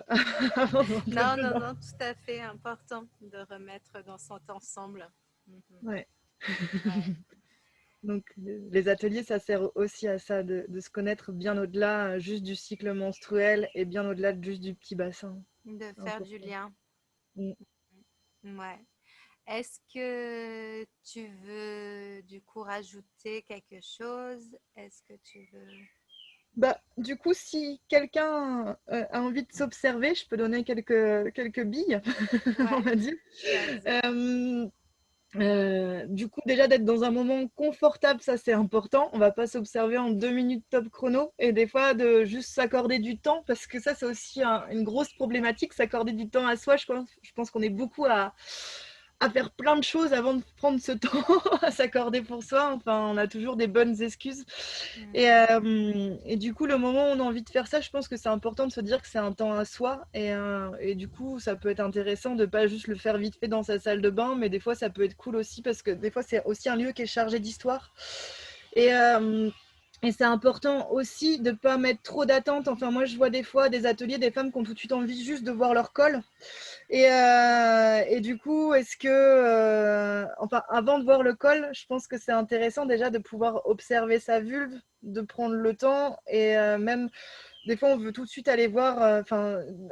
avant de rentrer Non, non, dedans. non, tout à fait important de remettre dans son ensemble. Mhm. Ouais. Ouais. Donc, les ateliers, ça sert aussi à ça, de se connaître bien au-delà juste du cycle menstruel et bien au-delà juste du petit bassin. De C'est faire du important. lien. Mm. Ouais. Est-ce que tu veux du coup rajouter quelque chose? Est-ce que tu veux... Du coup, si quelqu'un a envie de s'observer, je peux donner quelques billes, on Ouais, va dire. vas-y. Euh, du coup, déjà d'être dans un moment confortable, ça c'est important. On va pas s'observer en 2 minutes top chrono et des fois de juste s'accorder du temps parce que ça c'est aussi une grosse problématique, s'accorder du temps à soi. Je pense qu'on est beaucoup à faire plein de choses avant de prendre ce temps à s'accorder pour soi. On a toujours des bonnes excuses. Mhm. Et du coup, le moment où on a envie de faire ça, je pense que c'est important de se dire que c'est un temps à soi. Et du coup, ça peut être intéressant de pas juste le faire vite fait dans sa salle de bain, mais des fois, ça peut être cool aussi parce que des fois, c'est aussi un lieu qui est chargé d'histoire. Et, euh, et c'est important aussi de ne pas mettre trop d'attentes. Moi, je vois des fois des ateliers, des femmes qui ont tout de suite envie juste de voir leur col. Et du coup, est-ce que, avant de voir le col, je pense que c'est intéressant déjà de pouvoir observer sa vulve, de prendre le temps et même des fois, on veut tout de suite aller voir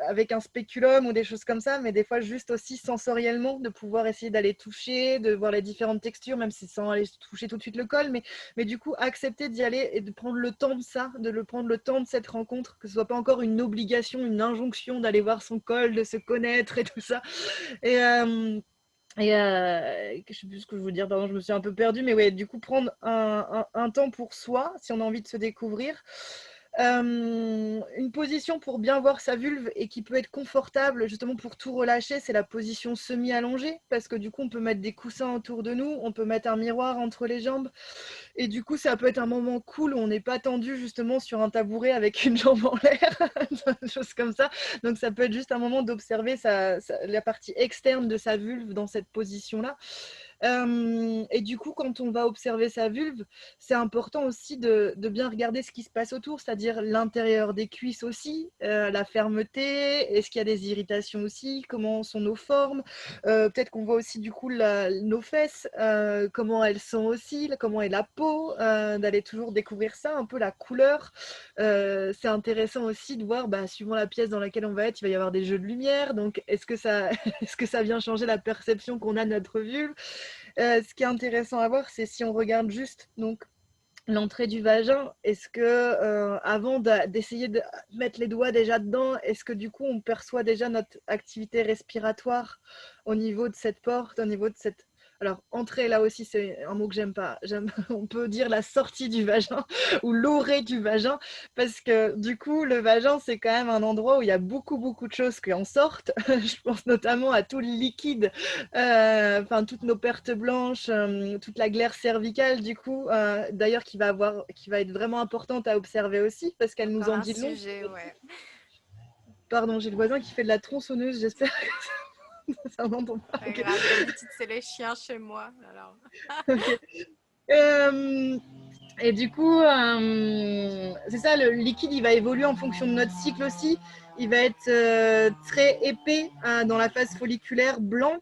avec un spéculum ou des choses comme ça, mais des fois, juste aussi sensoriellement, de pouvoir essayer d'aller toucher, de voir les différentes textures, même si sans aller toucher tout de suite le col, mais du coup, accepter d'y aller et de prendre le temps de ça, prendre le temps de cette rencontre, que ce soit pas encore une obligation, une injonction d'aller voir son col, de se connaître et tout ça. Et, je sais plus ce que je veux dire, pardon, je me suis un peu perdue, mais ouais, du coup, prendre un temps pour soi, si on a envie de se découvrir. Une position pour bien voir sa vulve et qui peut être confortable justement pour tout relâcher, c'est la position semi-allongée parce que du coup on peut mettre des coussins autour de nous, on peut mettre un miroir entre les jambes et du coup ça peut être un moment cool où on n'est pas tendu justement sur un tabouret avec une jambe en l'air, des choses comme ça. Donc ça peut être juste un moment d'observer la partie externe de sa vulve dans cette position-là. Et du coup, quand on va observer sa vulve, c'est important aussi de bien regarder ce qui se passe autour, c'est-à-dire l'intérieur des cuisses aussi, la fermeté, est-ce qu'il y a des irritations aussi, comment sont nos formes, peut-être qu'on voit aussi du coup nos fesses, comment elles sont aussi, comment est la peau, d'aller toujours découvrir ça, un peu la couleur. C'est intéressant aussi de voir, suivant la pièce dans laquelle on va être, il va y avoir des jeux de lumière, donc est-ce que ça, est-ce que ça vient changer la perception qu'on a de notre vulve? Ce qui est intéressant à voir, c'est si on regarde juste donc l'entrée du vagin, est-ce que avant d'essayer de mettre les doigts déjà dedans, est-ce que du coup on perçoit déjà notre activité respiratoire au niveau de cette porte, au niveau de cette... Alors, entrée, là aussi, c'est un mot que j'aime pas. On peut dire la sortie du vagin ou l'orée du vagin, parce que du coup, le vagin, c'est quand même un endroit où il y a beaucoup, beaucoup de choses qui en sortent. Je pense notamment à tout le liquide, enfin toutes nos pertes blanches, toute la glaire cervicale, du coup, d'ailleurs, qui va être vraiment importante à observer aussi, parce qu'elle nous Encore en un dit long. sujet, ouais. Pardon, j'ai le voisin qui fait de la tronçonneuse, j'espère que ça n'entend pas. Pas Ok. grave, d'habitude c'est les chiens chez moi. Alors, Ok. Euh, Et du coup, c'est ça, le liquide, il va évoluer en fonction de notre cycle aussi. Il va être très épais dans la phase folliculaire, blanc,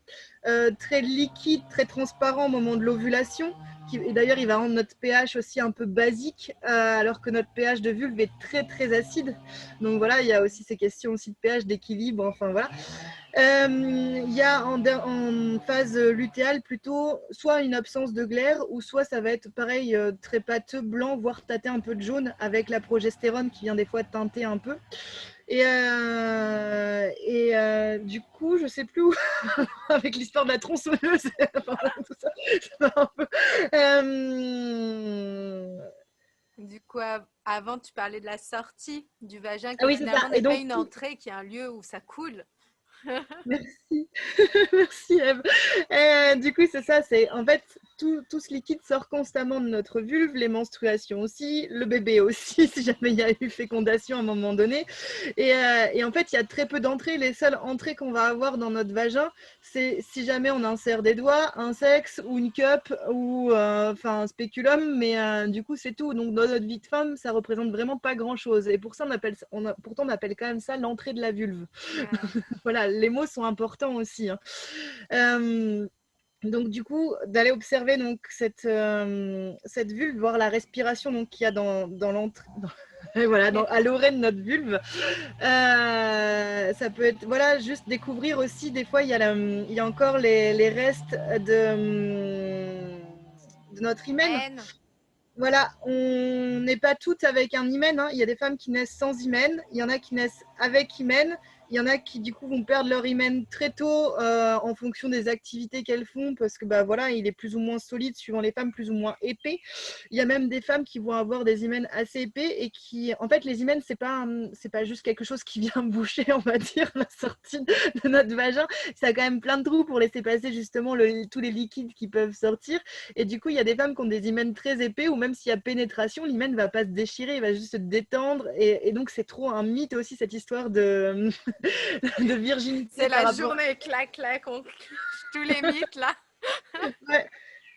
très liquide, très transparent au moment de l'ovulation. Et d'ailleurs, il va rendre notre pH aussi un peu basique, alors que notre pH de vulve est très très acide. Donc voilà, il y a aussi ces questions aussi de pH, d'équilibre, enfin voilà. Il y a en phase lutéale plutôt soit une absence de glaire ou soit ça va être pareil, très pâteux, blanc, voire tâter un peu de jaune avec la progestérone qui vient des fois teinter un peu. Du coup, je sais plus où, avec l'histoire de la tronçonneuse, enfin, tout ça, ça un peu. du coup, avant tu parlais de la sortie du vagin Ah qui oui, c'est ça. finalement Et n'est pas donc, une entrée, qui est un lieu où ça coule. merci. Merci Eve. Du coup, c'est ça, c'est en fait tout ce liquide sort constamment de notre vulve, les menstruations aussi, le bébé aussi, si jamais il y a eu fécondation à un moment donné. Et en fait, il y a très peu d'entrées. Les seules entrées qu'on va avoir dans notre vagin, c'est si jamais on insère des doigts, un sexe ou une cup ou enfin un spéculum, mais du coup, c'est tout. Donc, dans notre vie de femme, ça représente vraiment pas grand-chose. Et pour ça, pourtant, on appelle quand même ça l'entrée de la vulve. Ouais. Voilà, les mots sont importants aussi, hein. Euh, donc du coup, d'aller observer donc cette vulve, voir la respiration donc qu'il y a dans l'entrée, voilà, à l'orée de notre vulve. Ça peut être, voilà, juste découvrir aussi, des fois, il y a encore les restes de notre hymen. Haine. Voilà, on n'est pas toutes avec un hymen, hein. Il y a des femmes qui naissent sans hymen, il y en a qui naissent avec hymen, il y en a qui du coup vont perdre leur hymen très tôt en fonction des activités qu'elles font parce que bah voilà, il est plus ou moins solide suivant les femmes, plus ou moins épais. Il y a même des femmes qui vont avoir des hymens assez épais et qui, en fait, les hymens c'est pas juste quelque chose qui vient boucher, on va dire, la sortie de notre vagin. Ça a quand même plein de trous pour laisser passer justement tous les liquides qui peuvent sortir. Et du coup, il y a des femmes qui ont des hymens très épais où même s'il y a pénétration, l'hymen ne va pas se déchirer, il va juste se détendre. Et donc, c'est trop un mythe aussi, cette histoire de virginité C'est par la rapport... journée, clac, clac, on tous les mythes là. Ouais.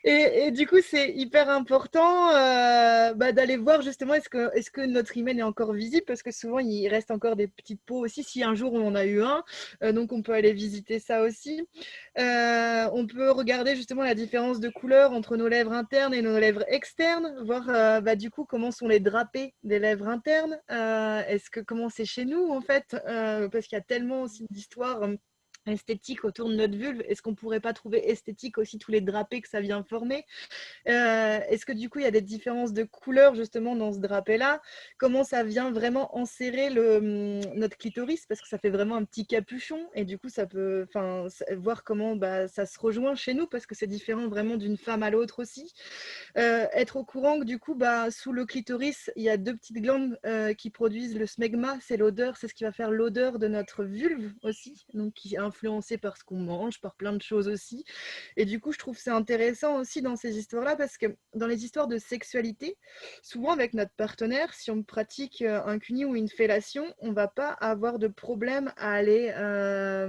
Et du coup, c'est hyper important bah, d'aller voir justement est-ce que notre hymen est encore visible parce que souvent il reste encore des petites peaux aussi si un jour on en a eu un. Donc on peut aller visiter ça aussi. On peut regarder justement la différence de couleur entre nos lèvres internes et nos lèvres externes, voir bah, du coup comment sont les drapés des lèvres internes. Est-ce que comment c'est chez nous en fait parce qu'il y a tellement aussi d'histoires esthétique autour de notre vulve. Est-ce qu'on pourrait pas trouver esthétique aussi tous les drapés que ça vient former? Est-ce que du coup il y a des différences de couleur justement dans ce drapé-là? Comment ça vient vraiment enserrer notre clitoris? Parce que ça fait vraiment un petit capuchon et du coup ça peut, enfin, voir comment bah, ça se rejoint chez nous parce que c'est différent vraiment d'une femme à l'autre aussi. Être au courant que du coup, bah, sous le clitoris, il y a deux petites glandes qui produisent le smegma, c'est l'odeur, c'est ce qui va faire l'odeur de notre vulve aussi, donc qui est influencé par ce qu'on mange, par plein de choses aussi. Et du coup, je trouve c'est intéressant aussi dans ces histoires-là parce que dans les histoires de sexualité, souvent avec notre partenaire, si on pratique un cuni ou une fellation, on va pas avoir de problème à aller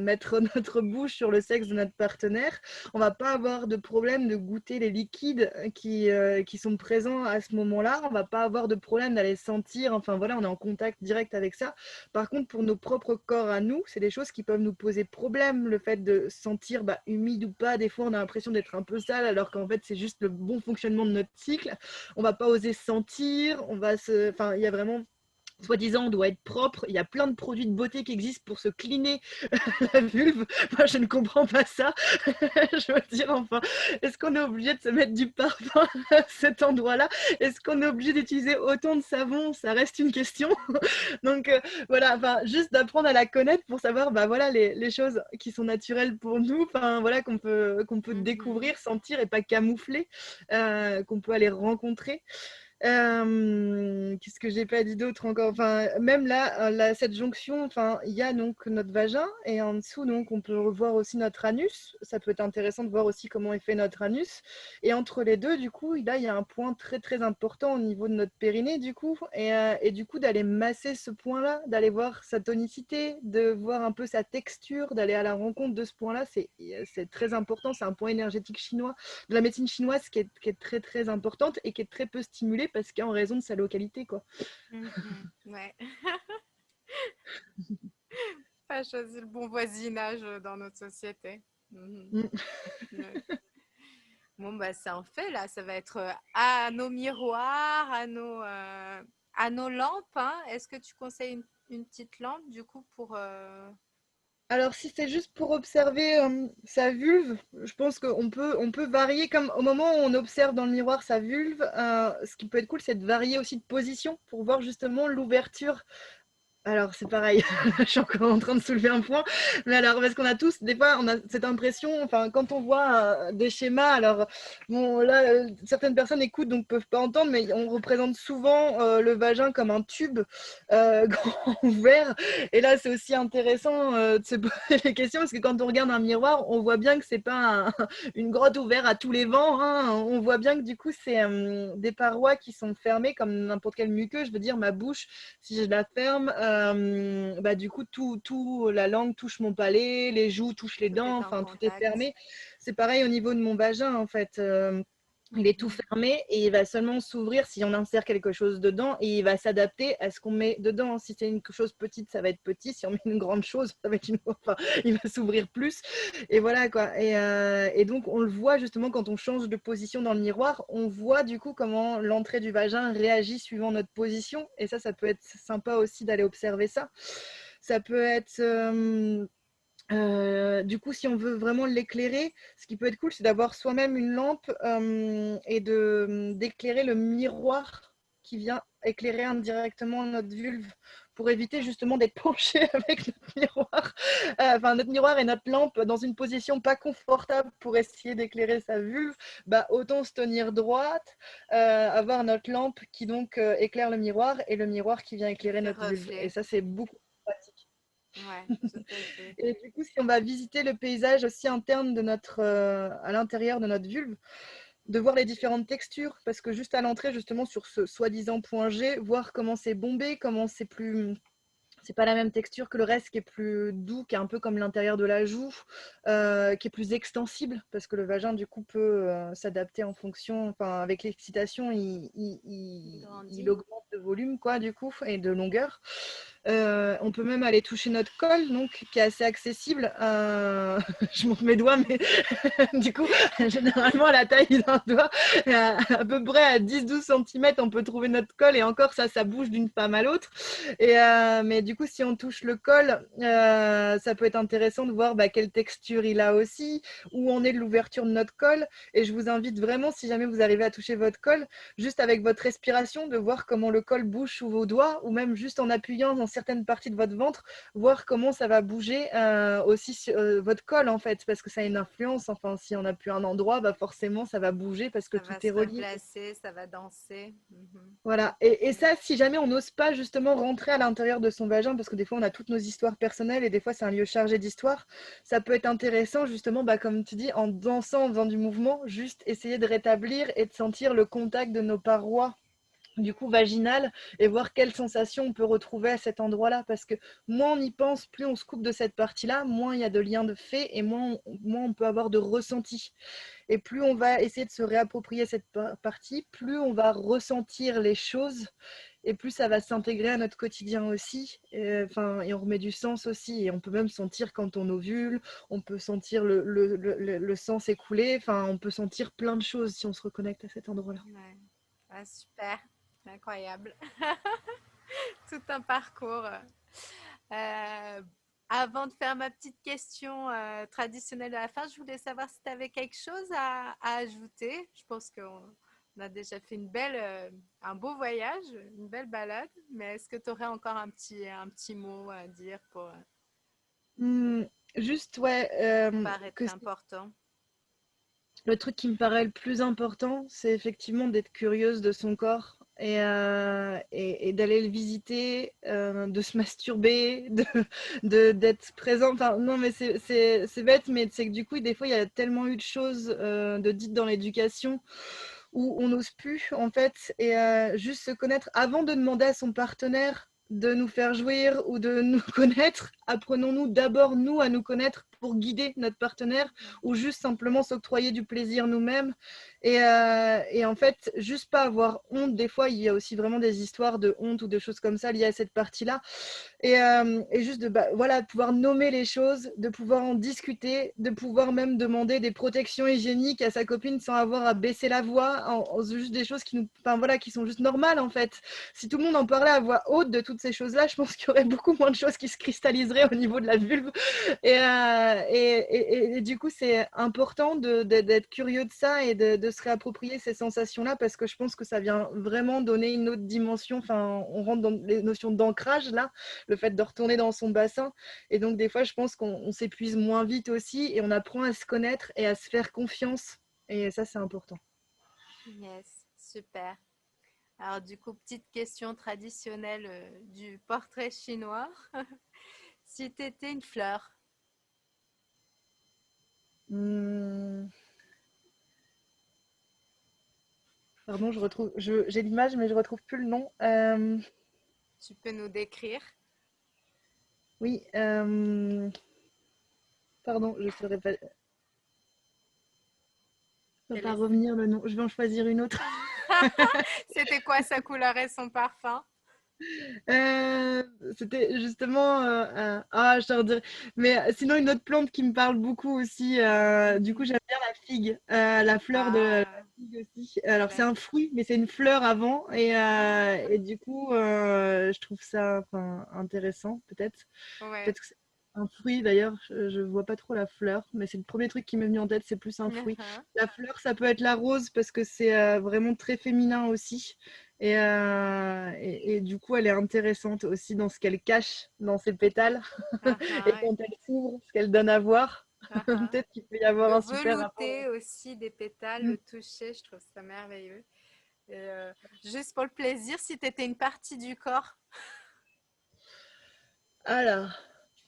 mettre notre bouche sur le sexe de notre partenaire. On va pas avoir de problème de goûter les liquides qui sont présents à ce moment-là. On va pas avoir de problème d'aller sentir. Enfin voilà, on est en contact direct avec ça. Par contre, pour nos propres corps à nous, c'est des choses qui peuvent nous poser problème. Le fait de sentir bah, humide ou pas, des fois on a l'impression d'être un peu sale alors qu'en fait c'est juste le bon fonctionnement de notre cycle. On va pas oser sentir. Enfin, il y a vraiment soi-disant doit être propre. Il y a plein de produits de beauté qui existent pour se cleaner la vulve. Moi, je ne comprends pas ça. Je veux dire, enfin, est-ce qu'on est obligé de se mettre du parfum à cet endroit-là? Est-ce qu'on est obligé d'utiliser autant de savon? Ça reste une question. Donc voilà, enfin, juste d'apprendre à la connaître pour savoir bah, voilà, les choses qui sont naturelles pour nous, enfin, voilà, qu'on peut Mhm. découvrir, sentir et pas camoufler, qu'on peut aller rencontrer. Qu'est-ce que j'ai pas dit d'autre encore? Enfin, même là, cette jonction, enfin, il y a donc notre vagin et en dessous, donc, on peut revoir aussi notre anus. Ça peut être intéressant de voir aussi comment est fait notre anus. Et entre les deux, du coup, là, il y a un point très très important au niveau de notre périnée, du coup, et du coup, d'aller masser ce point-là, d'aller voir sa tonicité, de voir un peu sa texture, d'aller à la rencontre de ce point-là, c'est très important. C'est un point énergétique chinois de la médecine chinoise qui est très très importante et qui est très peu stimulée parce qu'en raison de sa localité, quoi. Mhm. Ouais. Pas choisi le bon voisinage dans notre société. Mhm. Mm. Ouais. Bon, bah, c'est un fait, là. Ça va être à nos miroirs, à nos lampes, hein. Est-ce que tu conseilles une petite lampe, du coup, pour... Alors, si c'est juste pour observer sa vulve, je pense on peut varier, comme au moment où on observe dans le miroir sa vulve, ce qui peut être cool, c'est de varier aussi de position pour voir justement l'ouverture. Alors, c'est pareil, je suis encore en train de soulever un point, mais alors, parce qu'on a tous, des fois, on a cette impression, enfin, quand on voit des schémas, alors, bon, là, certaines personnes écoutent, donc peuvent pas entendre, mais on représente souvent le vagin comme un tube grand ouvert, et là, c'est aussi intéressant de se poser les questions, parce que quand on regarde un miroir, on voit bien que c'est pas une grotte ouverte à tous les vents, hein. On voit bien que du coup, c'est des parois qui sont fermées comme n'importe quelle muqueuse, je veux dire, ma bouche, si je la ferme, bah, du coup, la langue touche mon palais, les joues touchent les Tout dents, est en enfin, tout est contact? fermé. C'est pareil au niveau de mon vagin, en fait. Il est tout Mhm. fermé et il va seulement s'ouvrir si on insère quelque chose dedans et il va s'adapter à ce qu'on met dedans. Si c'est une chose petite, ça va être petit. Si on met une grande chose, ça va être enfin, il va s'ouvrir plus. Et voilà quoi. Et donc on le voit justement quand on change de position dans le miroir, on voit du coup comment l'entrée du vagin réagit suivant notre position. Et ça peut être sympa aussi d'aller observer ça. Ça peut être du coup, si on veut vraiment l'éclairer, ce qui peut être cool, c'est d'avoir soi-même une lampe et d'éclairer le miroir qui vient éclairer indirectement notre vulve pour éviter justement d'être penché avec notre miroir, enfin notre miroir et notre lampe dans une position pas confortable pour essayer d'éclairer sa vulve. Bah, autant se tenir droite, avoir notre lampe qui donc éclaire le miroir et le miroir qui vient éclairer Le notre vulve. Et reflet. ça, c'est beaucoup pratique. Ouais, tout à fait. Et du coup, si on va visiter le paysage aussi interne de à l'intérieur de notre vulve, de voir les différentes textures, parce que juste à l'entrée, justement, sur ce soi-disant point G, voir comment c'est bombé, comment c'est pas la même texture que le reste qui est plus doux, qui est un peu comme l'intérieur de la joue, qui est plus extensible, parce que le vagin, du coup, peut s'adapter en fonction, enfin, avec l'excitation, Il il grandit. augmente de volume, quoi, du coup, et de longueur. On peut même aller toucher notre col, donc, qui est assez accessible. Je montre mes doigts, mais du coup, généralement, à la taille d'un doigt, à peu près à 10-12 cm, on peut trouver notre col, et encore, ça bouge d'une femme à l'autre. Mais du coup, si on touche le col, ça peut être intéressant de voir bah, quelle texture il a aussi, où en est l'ouverture de notre col. Et je vous invite vraiment, si jamais vous arrivez à toucher votre col, juste avec votre respiration, de voir comment le col bouge sous vos doigts, ou même juste en appuyant dans certaines parties de votre ventre, voir comment ça va bouger aussi sur votre col, en fait, parce que ça a une influence. Enfin, si on appuie un endroit, bah, forcément, ça va bouger parce que Ça tout va est se relié. replacer, ça va danser. Mhm. Voilà, et ça, si jamais on n'ose pas justement rentrer à l'intérieur de son vagin, parce que des fois on a toutes nos histoires personnelles et des fois c'est un lieu chargé d'histoires, ça peut être intéressant justement, bah, comme tu dis, en dansant, en faisant du mouvement, juste essayer de rétablir et de sentir le contact de nos parois du coup vaginales et voir quelles sensations on peut retrouver à cet endroit-là. Parce que moins on y pense, plus on se coupe de cette partie-là, moins il y a de liens de fait et moins on peut avoir de ressenti. Et plus on va essayer de se réapproprier cette partie, plus on va ressentir les choses et plus ça va s'intégrer à notre quotidien aussi. Enfin, et on remet du sens aussi. Et on peut même sentir quand on ovule, on peut sentir le sang s'écouler. Enfin, on peut sentir plein de choses si on se reconnecte à cet endroit-là. Ouais. Ah, super. Incroyable. Tout un parcours. Euh, Avant de faire ma petite question traditionnelle à la fin, je voulais savoir si tu avais quelque chose à ajouter. Je pense qu'on a déjà fait un beau voyage, une belle balade, mais est-ce que tu aurais encore un petit mot à dire pour Hmm, juste, ouais, paraître important? le truc qui me paraît le plus important, c'est effectivement d'être curieuse de son corps et d'aller le visiter, de se masturber, d'être présent. Enfin, non, mais c'est bête, mais c'est que du coup, des fois, il y a tellement eu de choses de dites dans l'éducation où on n'ose plus, en fait, et juste se connaître avant de demander à son partenaire de nous faire jouir ou de nous connaître, apprenons-nous d'abord nous à nous connaître pour guider notre partenaire ou juste simplement s'octroyer du plaisir nous-mêmes et en fait juste pas avoir honte. Des fois il y a aussi vraiment des histoires de honte ou de choses comme ça liées à cette partie-là et juste de voilà, pouvoir nommer les choses, de pouvoir en discuter, de pouvoir même demander des protections hygiéniques à sa copine sans avoir à baisser la voix, juste des choses qui nous, enfin voilà, qui sont juste normales en fait. Si tout le monde en parlait à voix haute de toutes ces choses-là, je pense qu'il y aurait beaucoup moins de choses qui se cristalliseraient au niveau de la vulve. Et du coup, c'est important d'être curieux de ça et de se réapproprier ces sensations-là parce que je pense que ça vient vraiment donner une autre dimension. Enfin, on rentre dans les notions d'ancrage là, le fait de retourner dans son bassin. Et donc, des fois, je pense qu'on s'épuise moins vite aussi et on apprend à se connaître et à se faire confiance. Et ça, c'est important. Yes, super. Alors du coup, petite question traditionnelle du portrait chinois. Si tu étais une fleur, Hum, Pardon, j'ai l'image, mais je retrouve plus le nom. tu peux nous décrire? Oui, pardon, je ne saurais pas, Quel pas est- revenir le nom. Je vais en choisir une autre. C'était quoi sa couleur et son parfum? Euh, C'était justement. Je te redirai. Mais sinon, une autre plante qui me parle beaucoup aussi. Du coup, Mhm. j'aime bien la figue, la fleur de la Ah, figue aussi. Alors, c'est la- un fruit, mais c'est une fleur avant. ah, Et du coup, je trouve ça enfin, intéressant, peut-être. ouais. Peut-être que c'est un fruit d'ailleurs. Je vois pas trop la fleur, mais c'est le premier truc qui m'est venu en tête. C'est plus un fruit. Mhm. La fleur, ça peut être la rose parce que c'est vraiment très féminin aussi. Et du coup, elle est intéressante aussi dans ce qu'elle cache dans ses pétales. Et Mhm. quand elle s'ouvre, ce qu'elle donne à voir, Mhm. peut-être qu'il peut y avoir Le un super rapport. velouté aussi des pétales, Mm. le toucher, je trouve ça merveilleux. Et, juste pour le plaisir, si tu étais une partie du corps, Alors,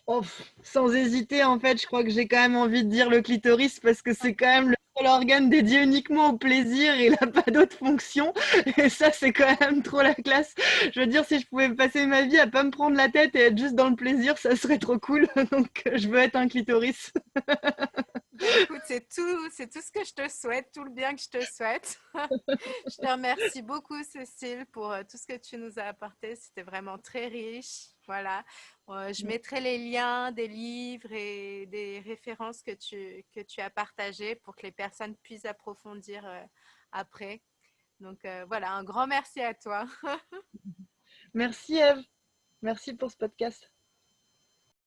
oh, sans hésiter, en fait, je crois que j'ai quand même envie de dire le clitoris parce que c'est quand même le seul organe dédié uniquement au plaisir et il n'a pas d'autre fonction. Et ça, c'est quand même trop la classe. Je veux dire, si je pouvais passer ma vie à pas me prendre la tête et être juste dans le plaisir, ça serait trop cool. Donc, je veux être un clitoris. ben écoute, c'est tout ce que je te souhaite, tout le bien que je te souhaite. Je te remercie beaucoup, Cécile, pour tout ce que tu nous as apporté. C'était vraiment très riche. Voilà. Je mettrai les liens des livres et des références que tu as partagées pour que les personnes puissent approfondir après. Donc voilà, un grand merci à toi. Merci Eve, merci pour ce podcast.